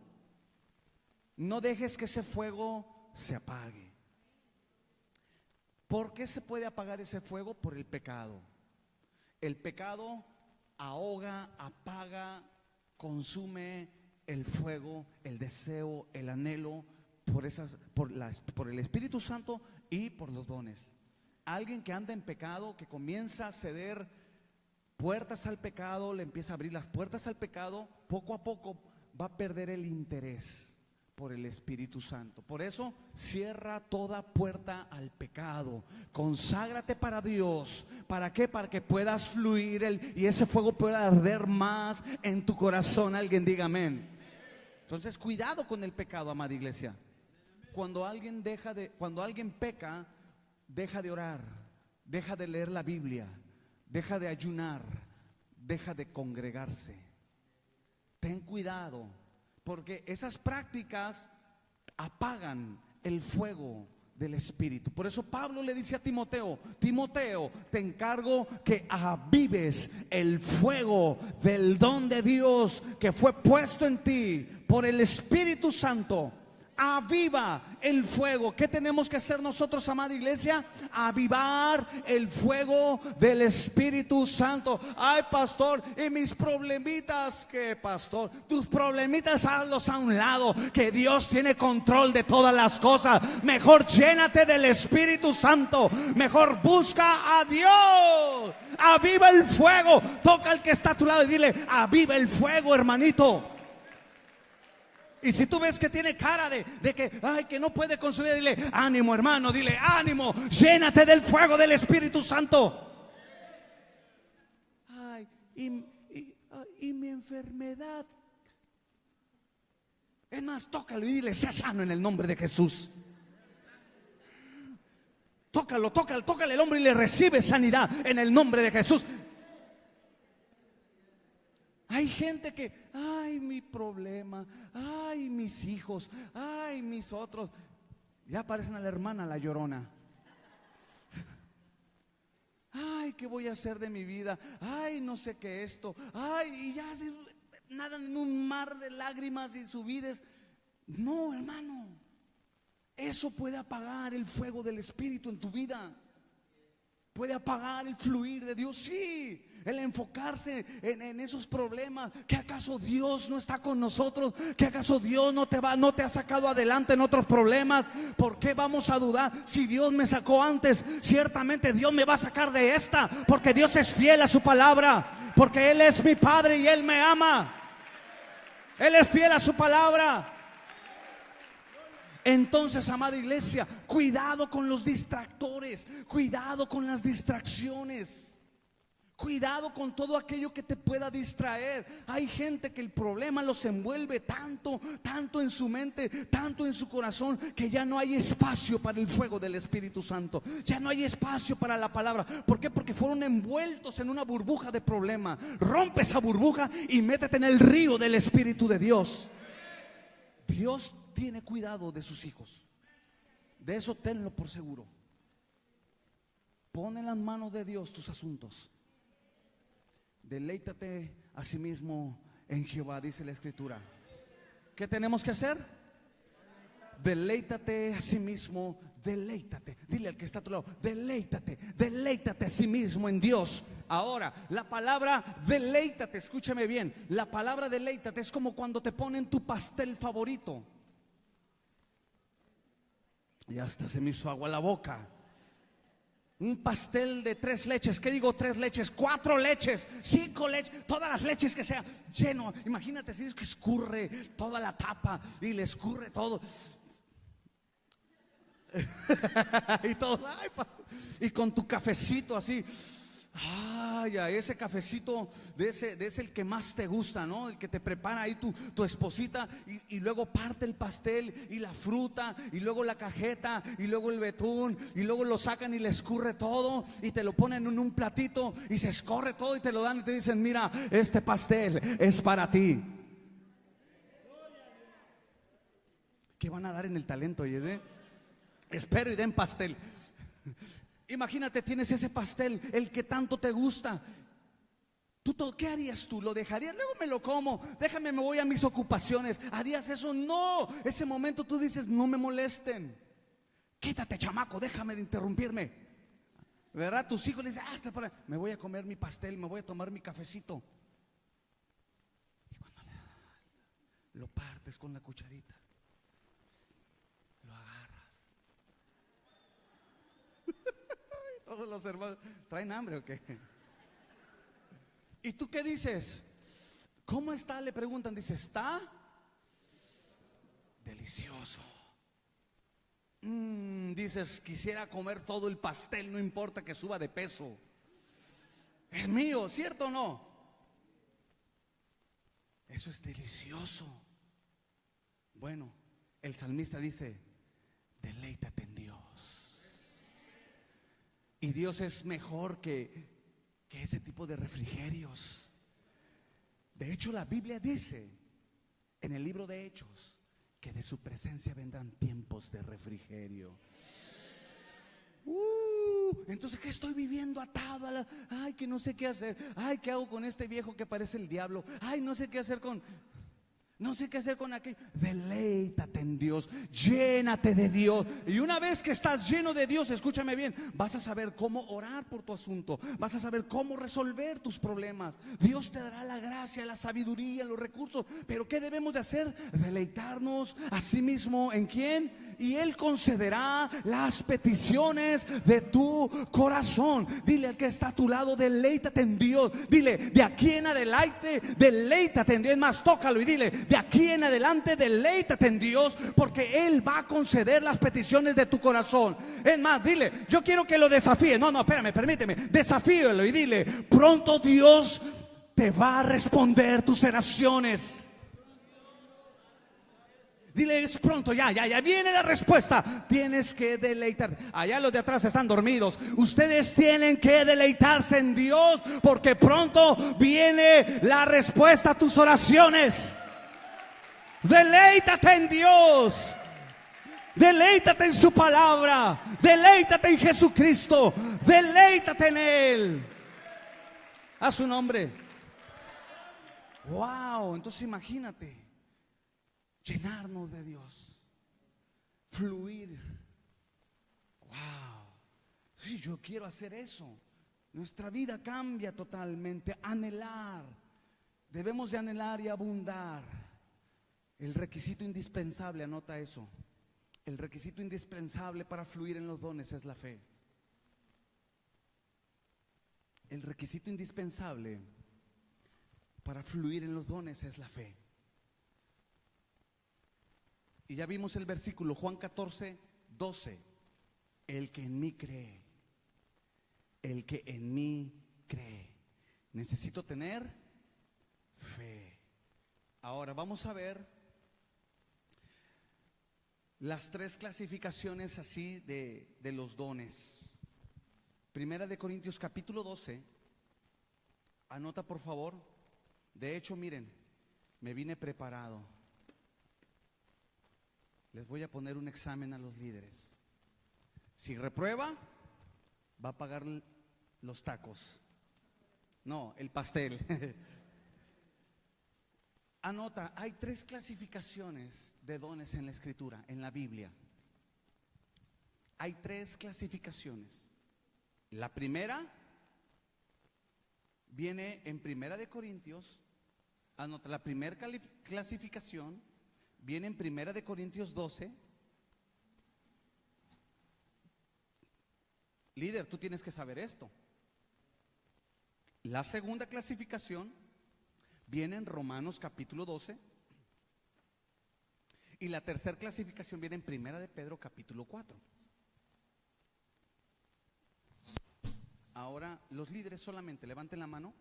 [SPEAKER 1] No dejes que ese fuego se apague. ¿Por qué se puede apagar ese fuego? Por el pecado. El pecado ahoga, apaga, consume el fuego, el deseo, el anhelo por el Espíritu Santo y por los dones. Alguien que anda en pecado, que comienza a ceder puertas al pecado, le empieza a abrir las puertas al pecado, poco a poco va a perder el interés por el Espíritu Santo. Por eso cierra toda puerta al pecado. Conságrate para Dios. ¿Para qué? Para que puedas fluir y ese fuego pueda arder más en tu corazón. Alguien diga amén. Entonces, cuidado con el pecado, amada iglesia. Cuando alguien peca, deja de orar, deja de leer la Biblia, deja de ayunar, deja de congregarse. Ten cuidado, porque esas prácticas apagan el fuego del Espíritu. Por eso Pablo le dice a Timoteo: Timoteo, te encargo que avives el fuego del don de Dios que fue puesto en ti por el Espíritu Santo. Aviva el fuego. ¿Qué tenemos que hacer nosotros, amada iglesia? Avivar el fuego del Espíritu Santo. Ay, pastor, y mis problemitas. ¿Qué, pastor? Tus problemitas hazlos a un lado, que Dios tiene control de todas las cosas. Mejor llénate del Espíritu Santo. Mejor busca a Dios. Aviva el fuego. Toca al que está a tu lado y dile: aviva el fuego, hermanito. Y si tú ves que tiene cara de que no puede consumir, dile: ánimo, hermano, dile: ánimo, llénate del fuego del Espíritu Santo. Ay, y mi enfermedad. Es más, tócalo y dile: sé sano en el nombre de Jesús. Tócale el hombre y le recibe sanidad en el nombre de Jesús. Hay gente que, ay, mi problema, ay, mis hijos, ay, mis otros. Ya parecen a la hermana, la llorona. Ay, ¿qué voy a hacer de mi vida? Ay, no sé qué esto. Ay, y ya nadan en un mar de lágrimas y su vida es... No, hermano. Eso puede apagar el fuego del Espíritu en tu vida. Puede apagar el fluir de Dios, sí. El enfocarse en esos problemas. ¿Que acaso Dios no está con nosotros? ¿Que acaso Dios no te ha sacado adelante en otros problemas? ¿Por qué vamos a dudar? Si Dios me sacó antes, ciertamente Dios me va a sacar de esta, porque Dios es fiel a su palabra, porque Él es mi Padre y Él me ama. Él es fiel a su palabra. Entonces, amada iglesia, cuidado con los distractores, cuidado con las distracciones, cuidado con todo aquello que te pueda distraer. Hay gente que el problema los envuelve tanto en su mente, tanto en su corazón, que ya no hay espacio para el fuego del Espíritu Santo. Ya no hay espacio para la palabra. ¿Por qué? Porque fueron envueltos en una burbuja de problema. Rompe esa burbuja y métete en el río del Espíritu de Dios. Dios tiene cuidado de sus hijos. De eso tenlo por seguro. Pon en las manos de Dios tus asuntos. Deleítate a sí mismo en Jehová, dice la Escritura. ¿Qué tenemos que hacer? Deleítate a sí mismo, deleítate. Dile al que está a tu lado, deleítate, deleítate a sí mismo en Dios. Ahora, la palabra deleítate, escúchame bien. La palabra deleítate es como cuando te ponen tu pastel favorito. Ya hasta se me hizo agua la boca. Un pastel de 3 leches. ¿Qué digo 3 leches? 4 leches, 5 leches, todas las leches que sea, lleno. Imagínate si es que escurre toda la tapa y le escurre todo. Y todo, ay, y con tu cafecito así. Ay, a ese cafecito de ese el que más te gusta, ¿no? El que te prepara ahí tu esposita, y luego parte el pastel y la fruta y luego la cajeta y luego el betún y luego lo sacan y le escurre todo y te lo ponen en un platito y se escorre todo y te lo dan y te dicen: mira, este pastel es para ti. ¿Qué van a dar en el talento? Oye, espero y den pastel. Imagínate, tienes ese pastel, el que tanto te gusta. ¿Qué harías tú? ¿Lo dejarías? Luego me lo como, déjame, me voy a mis ocupaciones. ¿Harías eso? No. Ese momento tú dices: no me molesten, quítate, chamaco, déjame de interrumpirme, ¿verdad? Tus hijos le dicen: hasta para, me voy a comer mi pastel, me voy a tomar mi cafecito. Y cuando lo partes con la cucharita, lo agarras. Todos los hermanos, ¿traen hambre o qué? ¿Y tú qué dices? ¿Cómo está? Le preguntan. Dice: está delicioso. Dices: quisiera comer todo el pastel, no importa que suba de peso. Es mío, ¿cierto o no? Eso es delicioso. Bueno, el salmista dice: deleítate en Dios. Y Dios es mejor que ese tipo de refrigerios. De hecho, la Biblia dice en el libro de Hechos que de su presencia vendrán tiempos de refrigerio. Entonces, ¿qué estoy viviendo atado a ay, que no sé qué hacer? Ay, ¿qué hago con este viejo que parece el diablo? Ay, no sé qué hacer con... No sé qué hacer con aquello. Deleítate en Dios, llénate de Dios. Y una vez que estás lleno de Dios, escúchame bien, vas a saber cómo orar por tu asunto, vas a saber cómo resolver tus problemas. Dios te dará la gracia, la sabiduría, los recursos. Pero ¿qué debemos de hacer? Deleitarnos a sí mismo. ¿En quién? Y Él concederá las peticiones de tu corazón. Dile al que está a tu lado: deleítate en Dios. Dile: de aquí en adelante, deleítate en Dios. Es más, tócalo y dile: de aquí en adelante, deleítate en Dios, porque Él va a conceder las peticiones de tu corazón. Es más, dile: yo quiero que lo desafíe. No, espérame, permíteme. Desafíelo y dile: pronto Dios te va a responder tus oraciones. Dile: es pronto, ya viene la respuesta. Tienes que deleitar. Allá los de atrás están dormidos. Ustedes tienen que deleitarse en Dios, porque pronto viene la respuesta a tus oraciones. Deleítate en Dios. Deleítate en su palabra. Deleítate en Jesucristo. Deleítate en Él. A su nombre. Wow, entonces imagínate, llenarnos de Dios, fluir. Wow, sí, yo quiero hacer eso. Nuestra vida cambia totalmente. Anhelar, debemos de anhelar y abundar. El requisito indispensable, anota eso, el requisito indispensable para fluir en los dones es la fe. El requisito indispensable para fluir en los dones es la fe. Y ya vimos el versículo, Juan 14:12. El que en mí cree, el que en mí cree. Necesito tener fe. Ahora vamos a ver las 3 clasificaciones así de los dones. Primera de Corintios capítulo 12. Anota por favor. De hecho, miren, me vine preparado. Les voy a poner un examen a los líderes. Si reprueba, va a pagar los tacos. No, el pastel. Anota, hay 3 clasificaciones de dones en la Escritura, en la Biblia. Hay 3 clasificaciones. La primera viene en Primera de Corintios. Anota, la primera clasificación viene en Primera de Corintios 12. Líder, tú tienes que saber esto. La segunda clasificación viene en Romanos capítulo 12. Y la tercera clasificación viene en Primera de Pedro capítulo 4. Ahora, los líderes solamente, levanten la mano.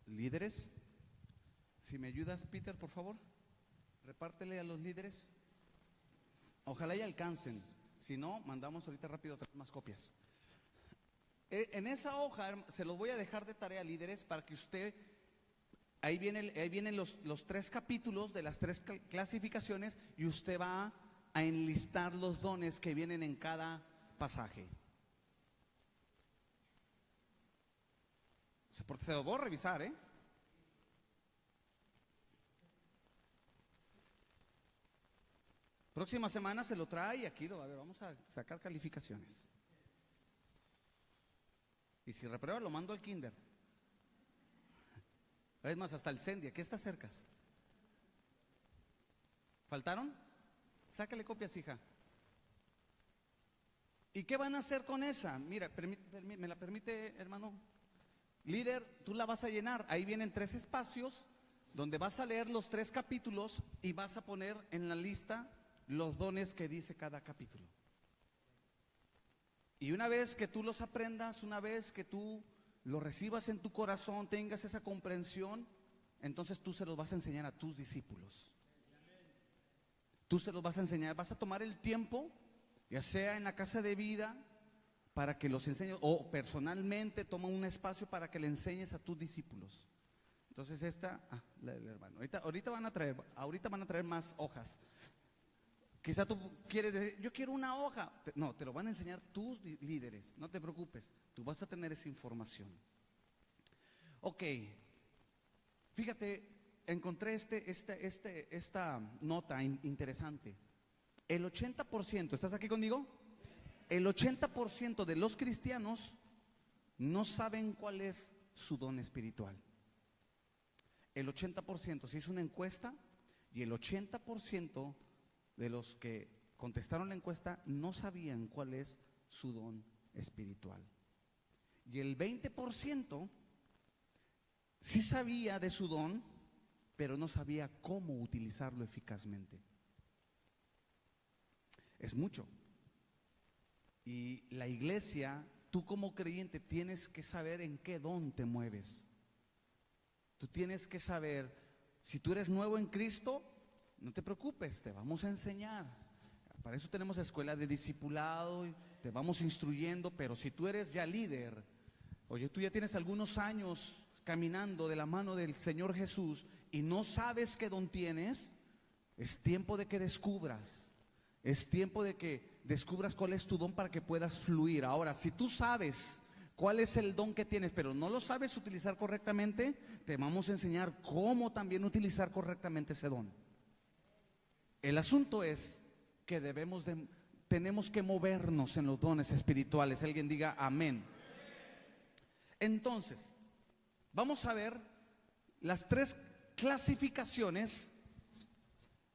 [SPEAKER 1] Líderes, si me ayudas, Peter, por favor, repártele a los líderes. Ojalá y alcancen. Si no, mandamos ahorita rápido más copias. En esa hoja se los voy a dejar de tarea, líderes, para que usted, ahí vienen los 3 capítulos de las 3 clasificaciones, y usted va a enlistar los dones que vienen en cada pasaje. Porque se los voy a revisar, Próxima semana se lo trae y aquí vamos a sacar calificaciones. Y si reprueba lo mando al kinder. Es más, hasta el Sendia, que está cerca. ¿Faltaron? Sácale copias, hija. ¿Y qué van a hacer con esa? Mira, ¿me la permite, hermano? Líder, tú la vas a llenar. Ahí vienen 3 espacios donde vas a leer los 3 capítulos y vas a poner en la lista los dones que dice cada capítulo. Y una vez que tú los aprendas, una vez que tú los recibas en tu corazón, tengas esa comprensión, entonces tú se los vas a enseñar a tus discípulos. Tú se los vas a enseñar, vas a tomar el tiempo, ya sea en la casa de vida, para que los enseñes, o personalmente toma un espacio para que le enseñes a tus discípulos. Entonces hermano, ahorita van a traer más hojas. Quizá tú quieres decir, yo quiero una hoja. No, te lo van a enseñar tus líderes, no te preocupes, tú vas a tener esa información. Ok, fíjate, encontré esta nota interesante. El 80%, ¿estás aquí conmigo? El 80% de los cristianos no saben cuál es su don espiritual. El 80%, se hizo una encuesta y el 80% de los que contestaron la encuesta no sabían cuál es su don espiritual. Y el 20% sí sabía de su don, pero no sabía cómo utilizarlo eficazmente. Es mucho. Y la iglesia, tú como creyente tienes que saber en qué don te mueves. Tú tienes que saber, si tú eres nuevo en Cristo, no te preocupes, te vamos a enseñar. Para eso tenemos escuela de discipulado, te vamos instruyendo. Pero si tú eres ya líder, oye, tú ya tienes algunos años caminando de la mano del Señor Jesús y no sabes qué don tienes, es tiempo de que descubras. Es tiempo de que descubras cuál es tu don para que puedas fluir. Ahora, si tú sabes cuál es el don que tienes, pero no lo sabes utilizar correctamente, te vamos a enseñar cómo también utilizar correctamente ese don. El asunto es que tenemos que movernos en los dones espirituales. Alguien diga amén. Entonces, vamos a ver las 3 clasificaciones.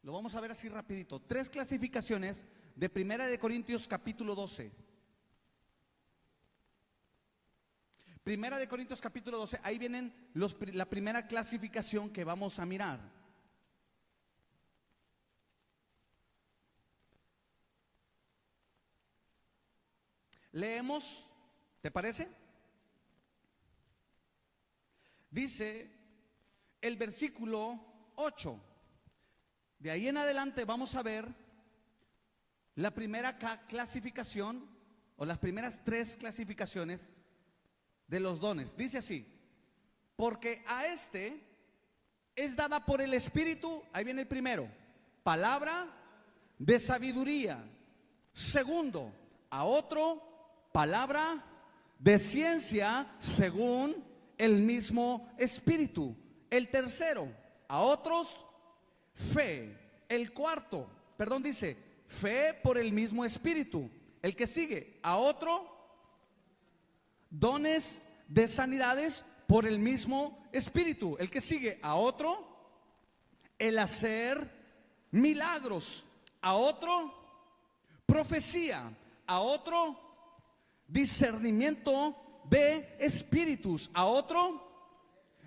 [SPEAKER 1] Lo vamos a ver así rapidito. 3 clasificaciones de Primera de Corintios capítulo 12. Primera de Corintios capítulo 12, ahí vienen la primera clasificación que vamos a mirar. Leemos, ¿te parece? Dice el versículo 8. De ahí en adelante vamos a ver la primera clasificación, o las primeras 3 clasificaciones de los dones. Dice así: porque a este es dada por el Espíritu, ahí viene el primero, palabra de sabiduría. Segundo, a otro, palabra de ciencia según el mismo Espíritu. El tercero, a otros, fe. El cuarto, dice, fe por el mismo Espíritu. El que sigue, a otro, dones de sanidades por el mismo Espíritu. El que sigue, a otro, el hacer milagros. A otro, profecía. A otro, discernimiento de espíritus. A otro,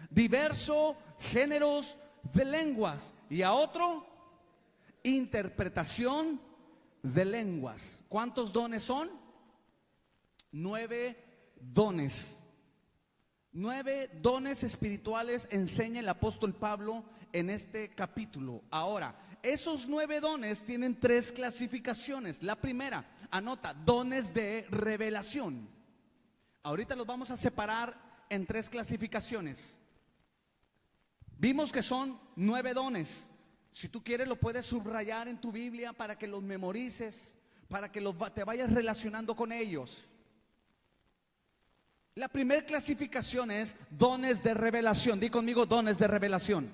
[SPEAKER 1] diversos géneros de lenguas. Y a otro, interpretación de lenguas. ¿Cuántos dones son? 9 dones. 9 dones espirituales enseña el apóstol Pablo en este capítulo. Ahora, esos 9 dones tienen 3 clasificaciones. La primera, anota, dones de revelación. Ahorita los vamos a separar en 3 clasificaciones. Vimos que son 9 dones. Si tú quieres lo puedes subrayar en tu Biblia para que los memorices, para que te vayas relacionando con ellos. La primera clasificación es dones de revelación. Di conmigo, dones de revelación.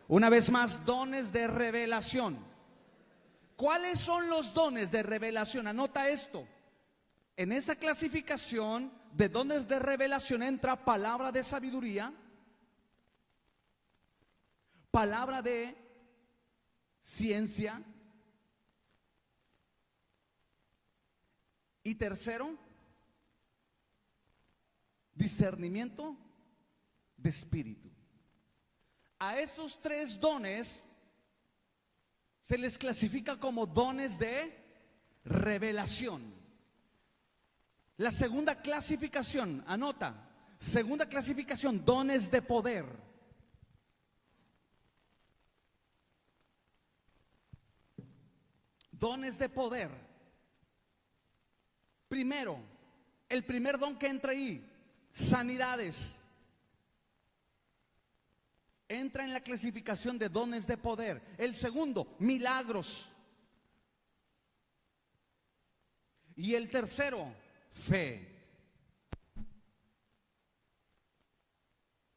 [SPEAKER 1] Una vez más, dones de revelación. ¿Cuáles son los dones de revelación? Anota esto. En esa clasificación de dones de revelación entra palabra de sabiduría, palabra de ciencia y tercero, discernimiento de espíritu. A esos 3 dones se les clasifica como dones de revelación. La segunda clasificación, anota, segunda clasificación, dones de poder. Dones de poder. Primero, el primer don que entra ahí, sanidades. Entra en la clasificación de dones de poder. El segundo, milagros. Y el tercero, fe.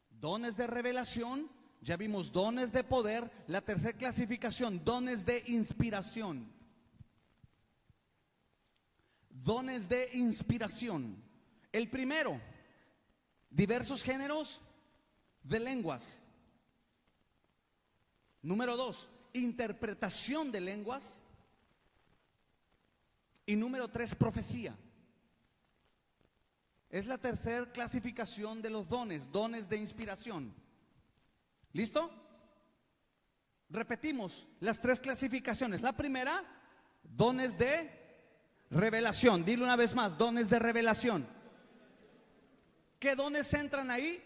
[SPEAKER 1] Dones de revelación, ya vimos dones de poder. La tercera clasificación, dones de inspiración. Dones de inspiración. El primero, diversos géneros de lenguas. Número 2, interpretación de lenguas. Y número 3, profecía. Es la tercera clasificación de los dones, dones de inspiración. ¿Listo? Repetimos las 3 clasificaciones. La primera, dones de revelación. Dile una vez más, dones de revelación. ¿Qué dones entran ahí?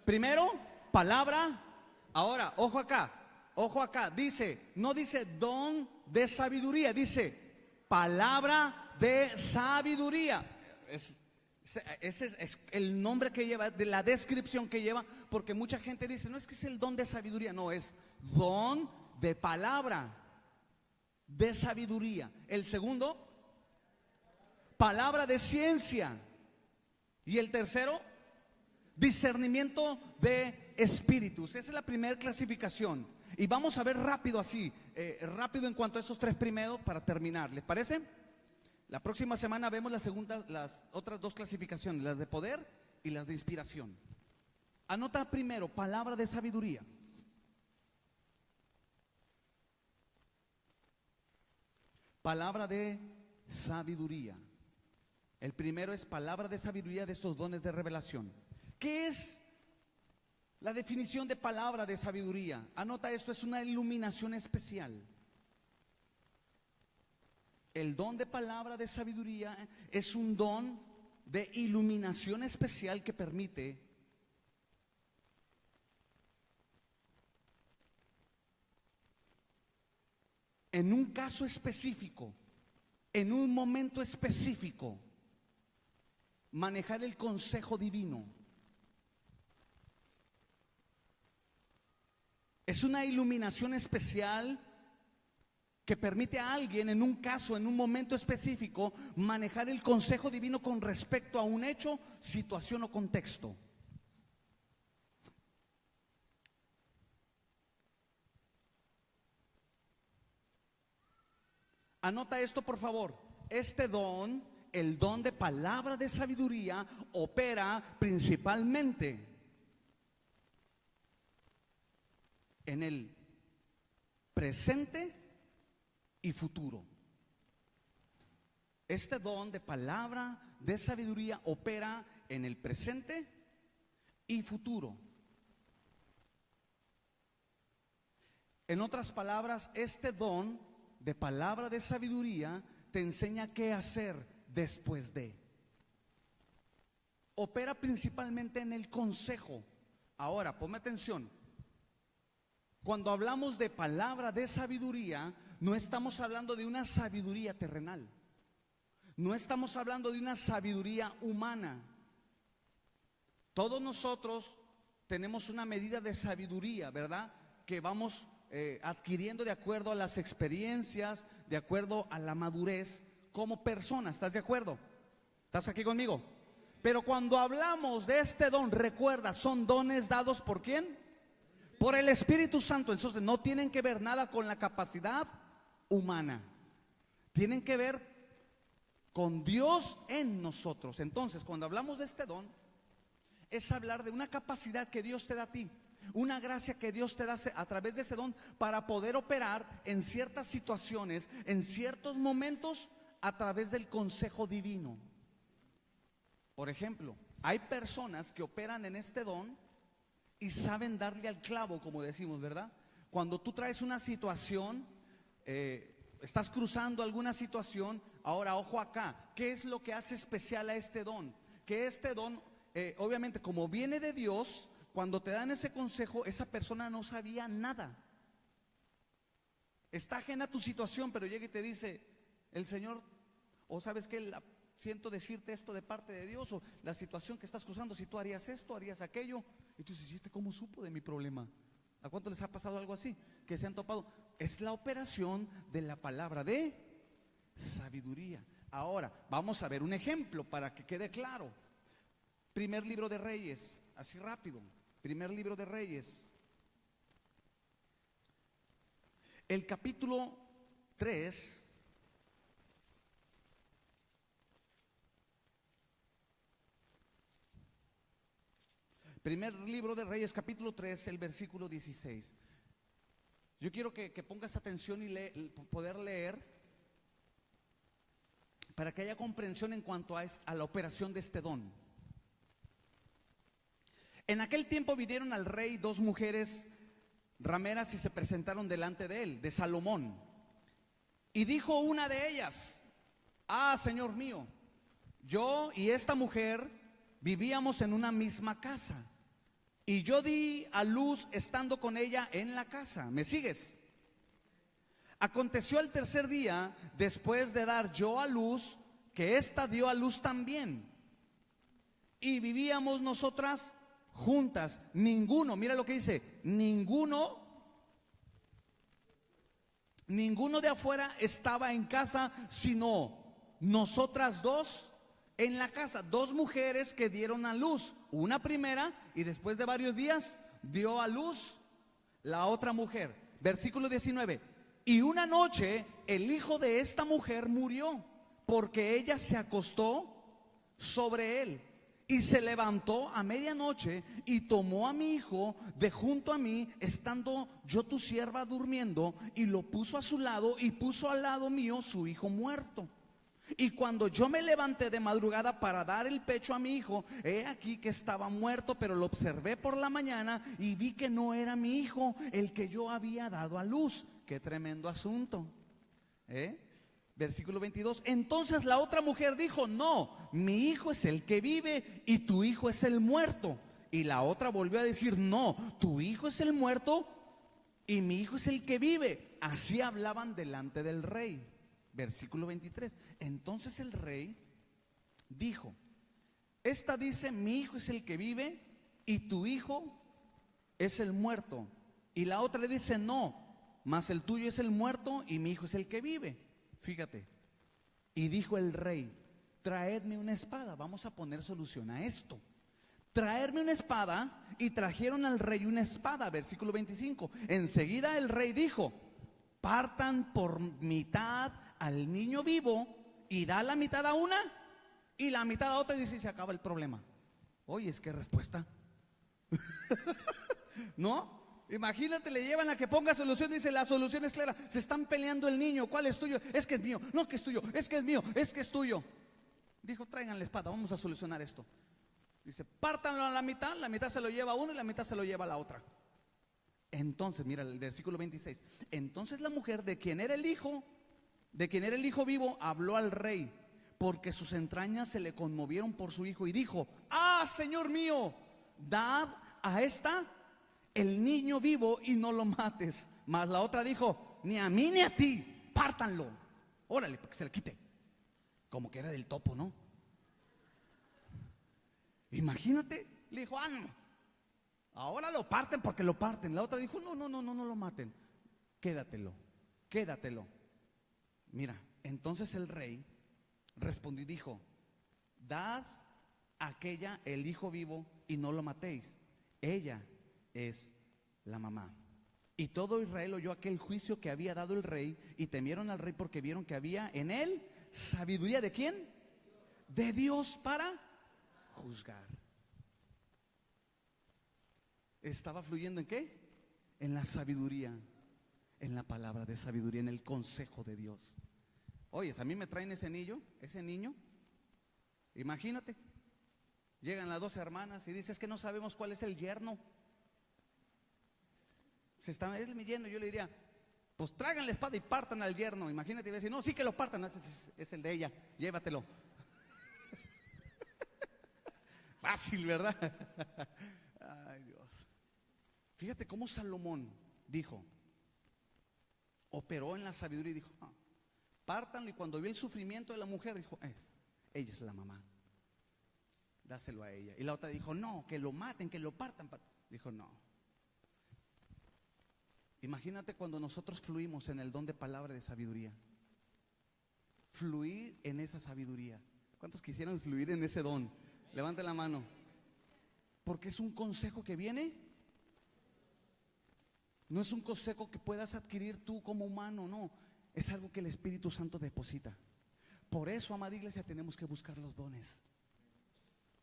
[SPEAKER 1] Primero, palabra. Ahora, ojo acá, dice, no dice don de sabiduría, dice palabra de sabiduría. Ese es el nombre que lleva, de la descripción que lleva, porque mucha gente dice, no es que es el don de sabiduría, no, es don de palabra de sabiduría. El segundo, palabra de ciencia. Y el tercero, discernimiento de espíritus. Esa es la primera clasificación. Y vamos a ver rápido así, rápido en cuanto a esos 3 primeros para terminar. ¿Les parece? La próxima semana vemos las otras 2 clasificaciones, las de poder y las de inspiración. Anota primero, palabra de sabiduría. Palabra de sabiduría. El primero es palabra de sabiduría de estos dones de revelación. ¿Qué es la definición de palabra de sabiduría? Anota esto, es una iluminación especial. El don de palabra de sabiduría es un don de iluminación especial que permite en un caso específico, en un momento específico, manejar el consejo divino. Es una iluminación especial que permite a alguien en un caso, en un momento específico, manejar el consejo divino con respecto a un hecho, situación o contexto. Anota esto, por favor. Este don, el don de palabra de sabiduría, opera principalmente en el presente y futuro. Este don de palabra de sabiduría opera en el presente y futuro. En otras palabras, este don de palabra de sabiduría te enseña qué hacer después de. Opera principalmente en el consejo. Ahora, ponme atención. Cuando hablamos de palabra de sabiduría, no estamos hablando de una sabiduría terrenal. No estamos hablando de una sabiduría humana. Todos nosotros tenemos una medida de sabiduría, ¿verdad? Que vamos adquiriendo de acuerdo a las experiencias, de acuerdo a la madurez como persona. ¿Estás de acuerdo? ¿Estás aquí conmigo? Pero cuando hablamos de este don, recuerda, son dones dados ¿por quién? Por el Espíritu Santo. Entonces no tienen que ver nada con la capacidad humana. Tienen que ver con Dios en nosotros. Entonces, cuando hablamos de este don, es hablar de una capacidad que Dios te da a ti, una gracia que Dios te da a través de ese don para poder operar en ciertas situaciones, en ciertos momentos, a través del consejo divino. Por ejemplo, hay personas que operan en este don y saben darle al clavo, como decimos, ¿verdad? Cuando tú traes una situación, estás cruzando alguna situación. Ahora, ojo acá, ¿qué es lo que hace especial a este don? Que este don, obviamente, como viene de Dios, cuando te dan ese consejo, esa persona no sabía nada. Está ajena a tu situación, pero llega y te dice, el Señor, o sabes que siento decirte esto de parte de Dios, o la situación que estás cruzando, si tú harías esto, harías aquello. Y tú dices, ¿y este cómo supo de mi problema? ¿A cuánto les ha pasado algo así? Que se han topado. Es la operación de la palabra de sabiduría. Ahora, vamos a ver un ejemplo para que quede claro. Primer libro de Reyes, así rápido. Primer libro de Reyes. El capítulo 3. Primer libro de Reyes, capítulo 3, el versículo 16. Yo quiero que pongas atención y poder leer para que haya comprensión en cuanto a la operación de este don. En aquel tiempo vinieron al rey dos mujeres rameras y se presentaron delante de él, de Salomón. Y dijo una de ellas, Señor mío, yo y esta mujer vivíamos en una misma casa. Y yo di a luz estando con ella en la casa. ¿Me sigues? Aconteció al tercer día, después de dar yo a luz, que ésta dio a luz también. Y vivíamos nosotras juntas. Ninguno, mira lo que dice, ninguno de afuera estaba en casa, sino nosotras dos en la casa. Dos mujeres que dieron a luz, una primera y después de varios días dio a luz la otra mujer. Versículo 19. Y una noche el hijo de esta mujer murió, porque ella se acostó sobre él. Y se levantó a medianoche y tomó a mi hijo de junto a mí, estando yo tu sierva durmiendo, y lo puso a su lado y puso al lado mío su hijo muerto. Y cuando yo me levanté de madrugada para dar el pecho a mi hijo, he aquí que estaba muerto, pero lo observé por la mañana y vi que no era mi hijo el que yo había dado a luz. Qué tremendo asunto, Versículo 22. Entonces la otra mujer dijo, no, mi hijo es el que vive y tu hijo es el muerto. Y la otra volvió a decir, no, tu hijo es el muerto y mi hijo es el que vive. Así hablaban delante del rey. Versículo 23. Entonces el rey dijo, esta dice, mi hijo es el que vive y tu hijo es el muerto. Y la otra le dice, no, mas el tuyo es el muerto y mi hijo es el que vive. Fíjate. Y dijo el rey: traedme una espada, vamos a poner solución a esto. Traerme una espada, y trajeron al rey una espada. Versículo 25. Enseguida el rey dijo: partan por mitad al niño vivo, y da la mitad a una y la mitad a otra, y dice: se acaba el problema. Oye, es que respuesta. ¿No? Imagínate, le llevan a que ponga solución, dice: la solución es clara. Se están peleando el niño, ¿cuál es tuyo? Es que es mío, no que es tuyo, es que es mío, es que es tuyo. Dijo: traigan la espada, vamos a solucionar esto. Dice: pártanlo a la mitad se lo lleva uno y la mitad se lo lleva la otra. Entonces, mira el versículo 26. Entonces la mujer de quien era el hijo vivo, habló al rey, porque sus entrañas se le conmovieron por su hijo, y dijo: ah, señor mío, dad a esta el niño vivo y no lo mates. Mas la otra dijo: ni a mí ni a ti, pártanlo. Órale, para que se le quite. Como que era del topo, ¿no? Imagínate, le dijo: ah, no, ahora lo parten porque lo parten. La otra dijo: no lo maten, quédatelo. Mira, entonces el rey respondió y dijo: dad a aquella el hijo vivo y no lo matéis, ella es la mamá. Y todo Israel oyó aquel juicio que había dado el rey, y temieron al rey, porque vieron que había en él sabiduría. ¿De quién? De Dios para juzgar. Estaba fluyendo ¿en qué? En la sabiduría, en la palabra de sabiduría, en el consejo de Dios. Oye, a mí me traen ese niño, imagínate, llegan las dos hermanas y dices que no sabemos cuál es el yerno. Es mi yerno. Yo le diría: pues traigan la espada y partan al yerno. Imagínate, y va a decir: no, sí que lo partan, es el de ella, llévatelo. Fácil, ¿verdad? Ay, Dios. Fíjate cómo Salomón operó en la sabiduría y dijo: pártanlo. Y cuando vio el sufrimiento de la mujer, dijo: ella es la mamá, dáselo a ella. Y la otra dijo: no, que lo maten, que lo partan. Dijo: no. Imagínate cuando nosotros fluimos en el don de palabra de sabiduría. Fluir en esa sabiduría. ¿Cuántos quisieran fluir en ese don? Levante la mano. Porque es un consejo que viene. No es un consejo que puedas adquirir tú como humano, no. Es algo que el Espíritu Santo deposita. Por eso, amada iglesia, tenemos que buscar los dones.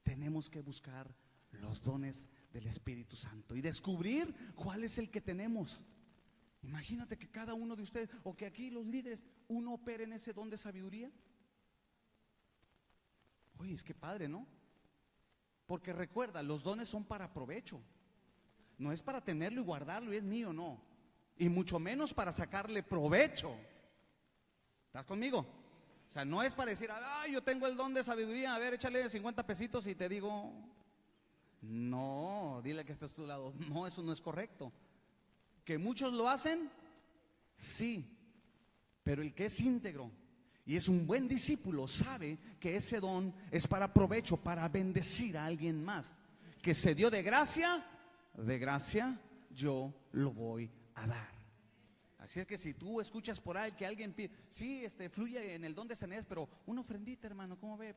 [SPEAKER 1] Tenemos que buscar los dones del Espíritu Santo y descubrir cuál es el que tenemos. Imagínate que cada uno de ustedes, o que aquí los líderes, uno opere en ese don de sabiduría. Oye, es que padre, ¿no? Porque recuerda, los dones son para provecho. No es para tenerlo y guardarlo y es mío, no. Y mucho menos para sacarle provecho. ¿Estás conmigo? O sea, no es para decir: yo tengo el don de sabiduría, a ver, échale 50 pesitos y te digo. No, dile que estás a tu lado: no, eso no es correcto. ¿Que muchos lo hacen? Sí. Pero el que es íntegro y es un buen discípulo sabe que ese don es para provecho, para bendecir a alguien más. Que se dio de gracia yo lo voy a dar. Así es que si tú escuchas por ahí que alguien pide: sí, fluye en el don de sanidad, pero una ofrendita, hermano, ¿cómo ve?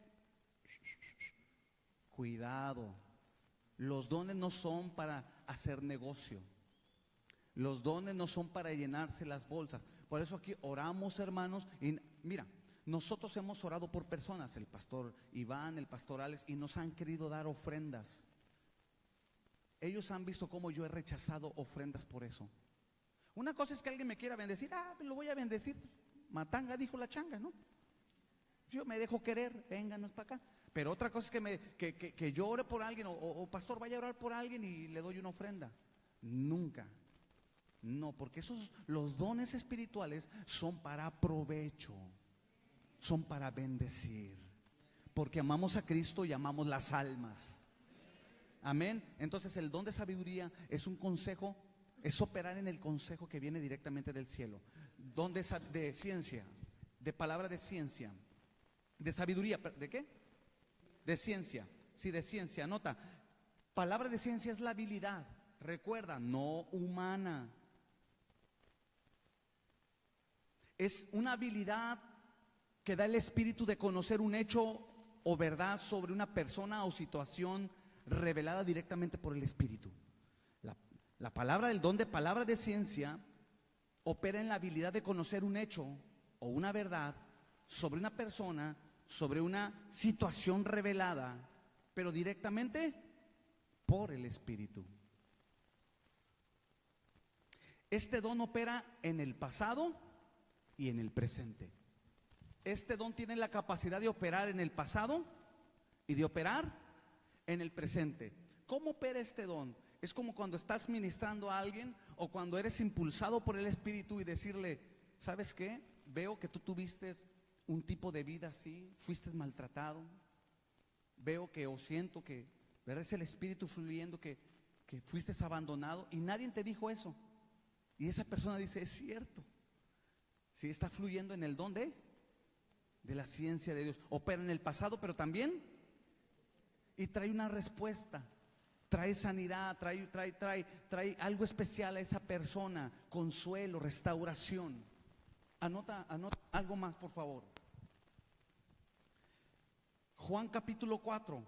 [SPEAKER 1] Cuidado. Los dones no son para hacer negocio. Los dones no son para llenarse las bolsas. Por eso aquí oramos, hermanos. Y mira, nosotros hemos orado por personas, el pastor Iván, el pastor Alex, y nos han querido dar ofrendas. Ellos han visto cómo yo he rechazado ofrendas por eso. Una cosa es que alguien me quiera bendecir: lo voy a bendecir. Matanga dijo la changa, ¿no? Yo me dejo querer, vénganos para acá. Pero otra cosa es que yo ore por alguien, o pastor, vaya a orar por alguien y le doy una ofrenda. Nunca. No, porque los dones espirituales son para provecho, son para bendecir, porque amamos a Cristo y amamos las almas. Amén. Entonces el don de sabiduría es un consejo, es operar en el consejo que viene directamente del cielo. Don de ciencia, de palabra de ciencia, de sabiduría, ¿de qué? De ciencia, sí, de ciencia. Anota, palabra de ciencia es la habilidad, recuerda, no humana. Es una habilidad que da el Espíritu de conocer un hecho o verdad sobre una persona o situación revelada directamente por el Espíritu. La palabra del don de palabra de ciencia opera en la habilidad de conocer un hecho o una verdad sobre una persona, sobre una situación revelada, pero directamente por el Espíritu. Este don opera en el pasado y en el presente. Este don tiene la capacidad de operar en el pasado y de operar en el presente. ¿Cómo opera este don? Es como cuando estás ministrando a alguien o cuando eres impulsado por el Espíritu y decirle, ¿sabes qué? Veo que tú tuviste un tipo de vida así, fuiste maltratado. Veo que o siento que, ¿verdad? Es el Espíritu fluyendo que fuiste abandonado y nadie te dijo eso. Y esa persona dice, es cierto. Sí, está fluyendo en el don de la ciencia de Dios. Opera en el pasado, pero también y trae una respuesta. Trae sanidad, trae algo especial a esa persona, consuelo, restauración. Anota algo más, por favor. Juan capítulo 4,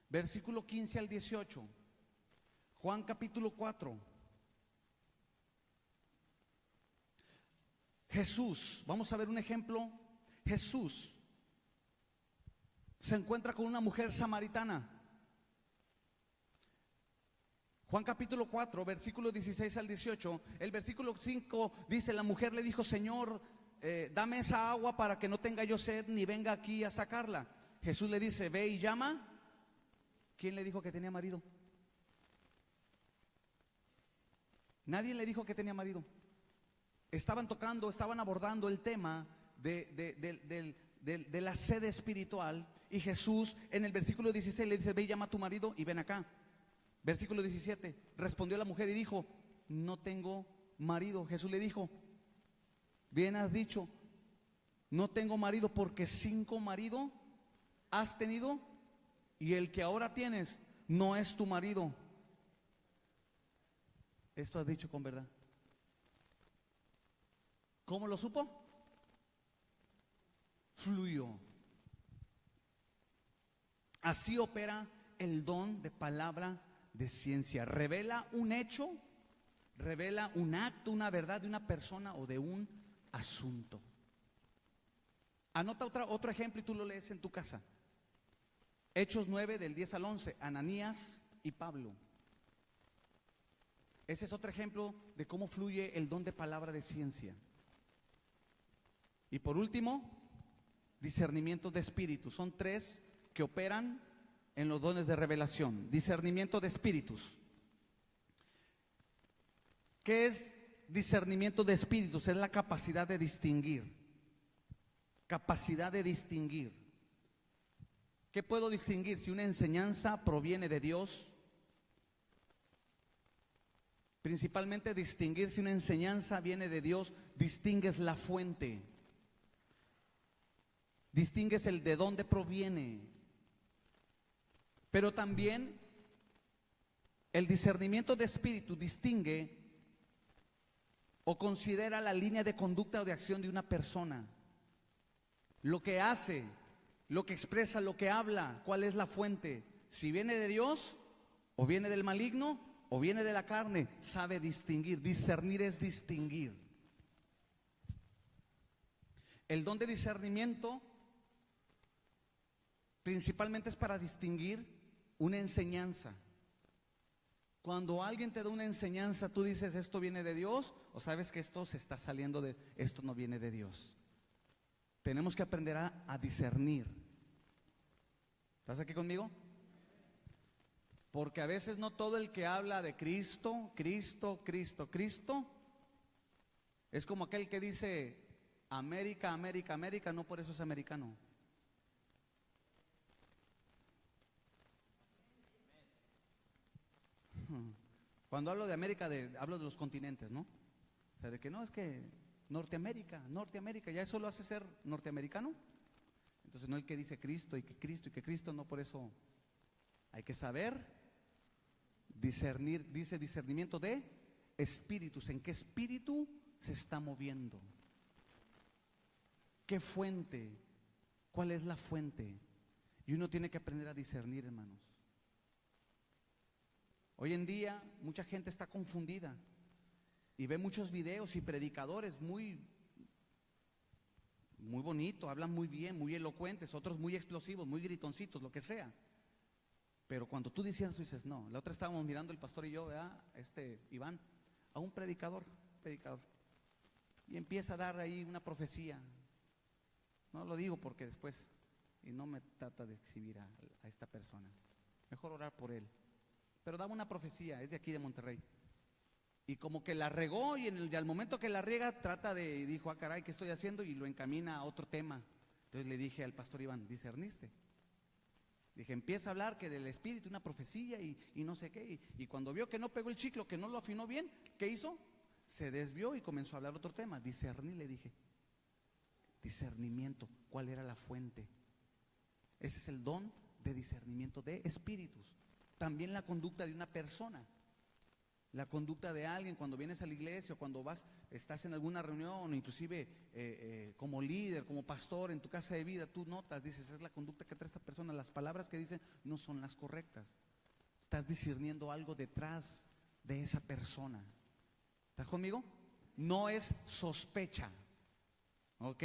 [SPEAKER 1] versículo 15 al 18. Juan capítulo 4. Jesús, vamos a ver un ejemplo. Jesús se encuentra con una mujer samaritana. Juan capítulo 4, versículos 16 al 18. El versículo 5 dice, la mujer le dijo, Señor, dame esa agua para que no tenga yo sed ni venga aquí a sacarla. Jesús le dice, ve y llama. ¿Quién le dijo que tenía marido? Nadie le dijo que tenía marido. Estaban abordando el tema de la sed espiritual. Y Jesús en el versículo 16 le dice, ve y llama a tu marido y ven acá. Versículo 17, respondió la mujer y dijo, no tengo marido. Jesús le dijo, bien has dicho, no tengo marido, porque 5 maridos has tenido y el que ahora tienes no es tu marido. Esto has dicho con verdad. ¿Cómo lo supo? Fluyó. Así opera el don de palabra de ciencia. Revela un hecho, revela un acto, una verdad de una persona o de un asunto. Anota otro ejemplo y tú lo lees en tu casa. Hechos 9 del 10 al 11, Ananías y Pablo. Ese es otro ejemplo de cómo fluye el don de palabra de ciencia. Y por último, discernimiento de espíritus. Son 3 que operan en los dones de revelación. Discernimiento de espíritus. ¿Qué es discernimiento de espíritus? Es la capacidad de distinguir. Capacidad de distinguir. ¿Qué puedo distinguir? Si una enseñanza proviene de Dios. Principalmente distinguir si una enseñanza viene de Dios. Distingues la fuente. Distingues el de dónde proviene. Pero también el discernimiento de espíritu distingue o considera la línea de conducta o de acción de una persona. Lo que hace, lo que expresa, lo que habla, cuál es la fuente. Si viene de Dios o viene del maligno o viene de la carne, sabe distinguir. Discernir es distinguir. El don de discernimiento principalmente es para distinguir una enseñanza. Cuando alguien te da una enseñanza, tú dices, ¿esto viene de Dios? O sabes que esto se está saliendo de, esto no viene de Dios. Tenemos que aprender a discernir. ¿Estás aquí conmigo? Porque a veces no todo el que habla de Cristo, Cristo, Cristo, Cristo, es como aquel que dice América, América, América, no por eso es americano. Cuando hablo de América, hablo de los continentes, ¿no? O sea, de que no, es que Norteamérica, ya eso lo hace ser norteamericano. Entonces no el que dice Cristo y que Cristo y que Cristo, no por eso. Hay que saber discernir, dice discernimiento de espíritus, en qué espíritu se está moviendo. ¿Qué fuente? ¿Cuál es la fuente? Y uno tiene que aprender a discernir, hermanos. Hoy en día mucha gente está confundida y ve muchos videos y predicadores muy bonitos, hablan muy bien, muy elocuentes, otros muy explosivos, muy gritoncitos, lo que sea. Pero cuando tú disiernes, tú dices, no. La otra estábamos mirando el pastor y yo, ¿verdad? Iván, a un predicador, y empieza a dar ahí una profecía. No lo digo porque después, y no me trata de exhibir a esta persona, mejor orar por él. Pero daba una profecía, es de aquí de Monterrey. Y como que la regó y al momento que la riega y dijo, caray, ¿qué estoy haciendo? Y lo encamina a otro tema. Entonces le dije al pastor Iván, ¿discerniste? Dije, empieza a hablar que del espíritu, una profecía y no sé qué. Y cuando vio que no pegó el chiclo, que no lo afinó bien, ¿qué hizo? Se desvió y comenzó a hablar otro tema. Discerní, le dije. Discernimiento, ¿cuál era la fuente? Ese es el don de discernimiento de espíritus. También la conducta de una persona, la conducta de alguien cuando vienes a la iglesia o cuando estás en alguna reunión, o inclusive como líder, como pastor en tu casa de vida, tú notas, dices, es la conducta que trae esta persona, las palabras que dicen no son las correctas. Estás discerniendo algo detrás de esa persona. ¿Estás conmigo? No es sospecha, ¿ok?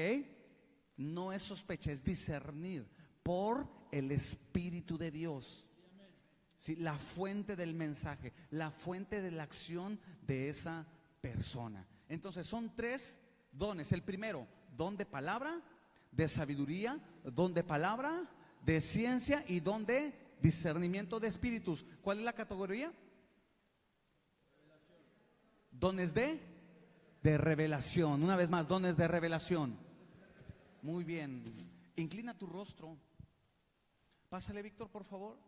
[SPEAKER 1] No es sospecha, es discernir por el Espíritu de Dios. Sí, la fuente del mensaje, la fuente de la acción de esa persona. Entonces son 3 dones. El primero, don de palabra, de sabiduría, don de palabra, de ciencia y don de discernimiento de espíritus. ¿Cuál es la categoría? Dones de revelación. Una vez más, dones de revelación. Muy bien. Inclina tu rostro. Pásale, Víctor, por favor.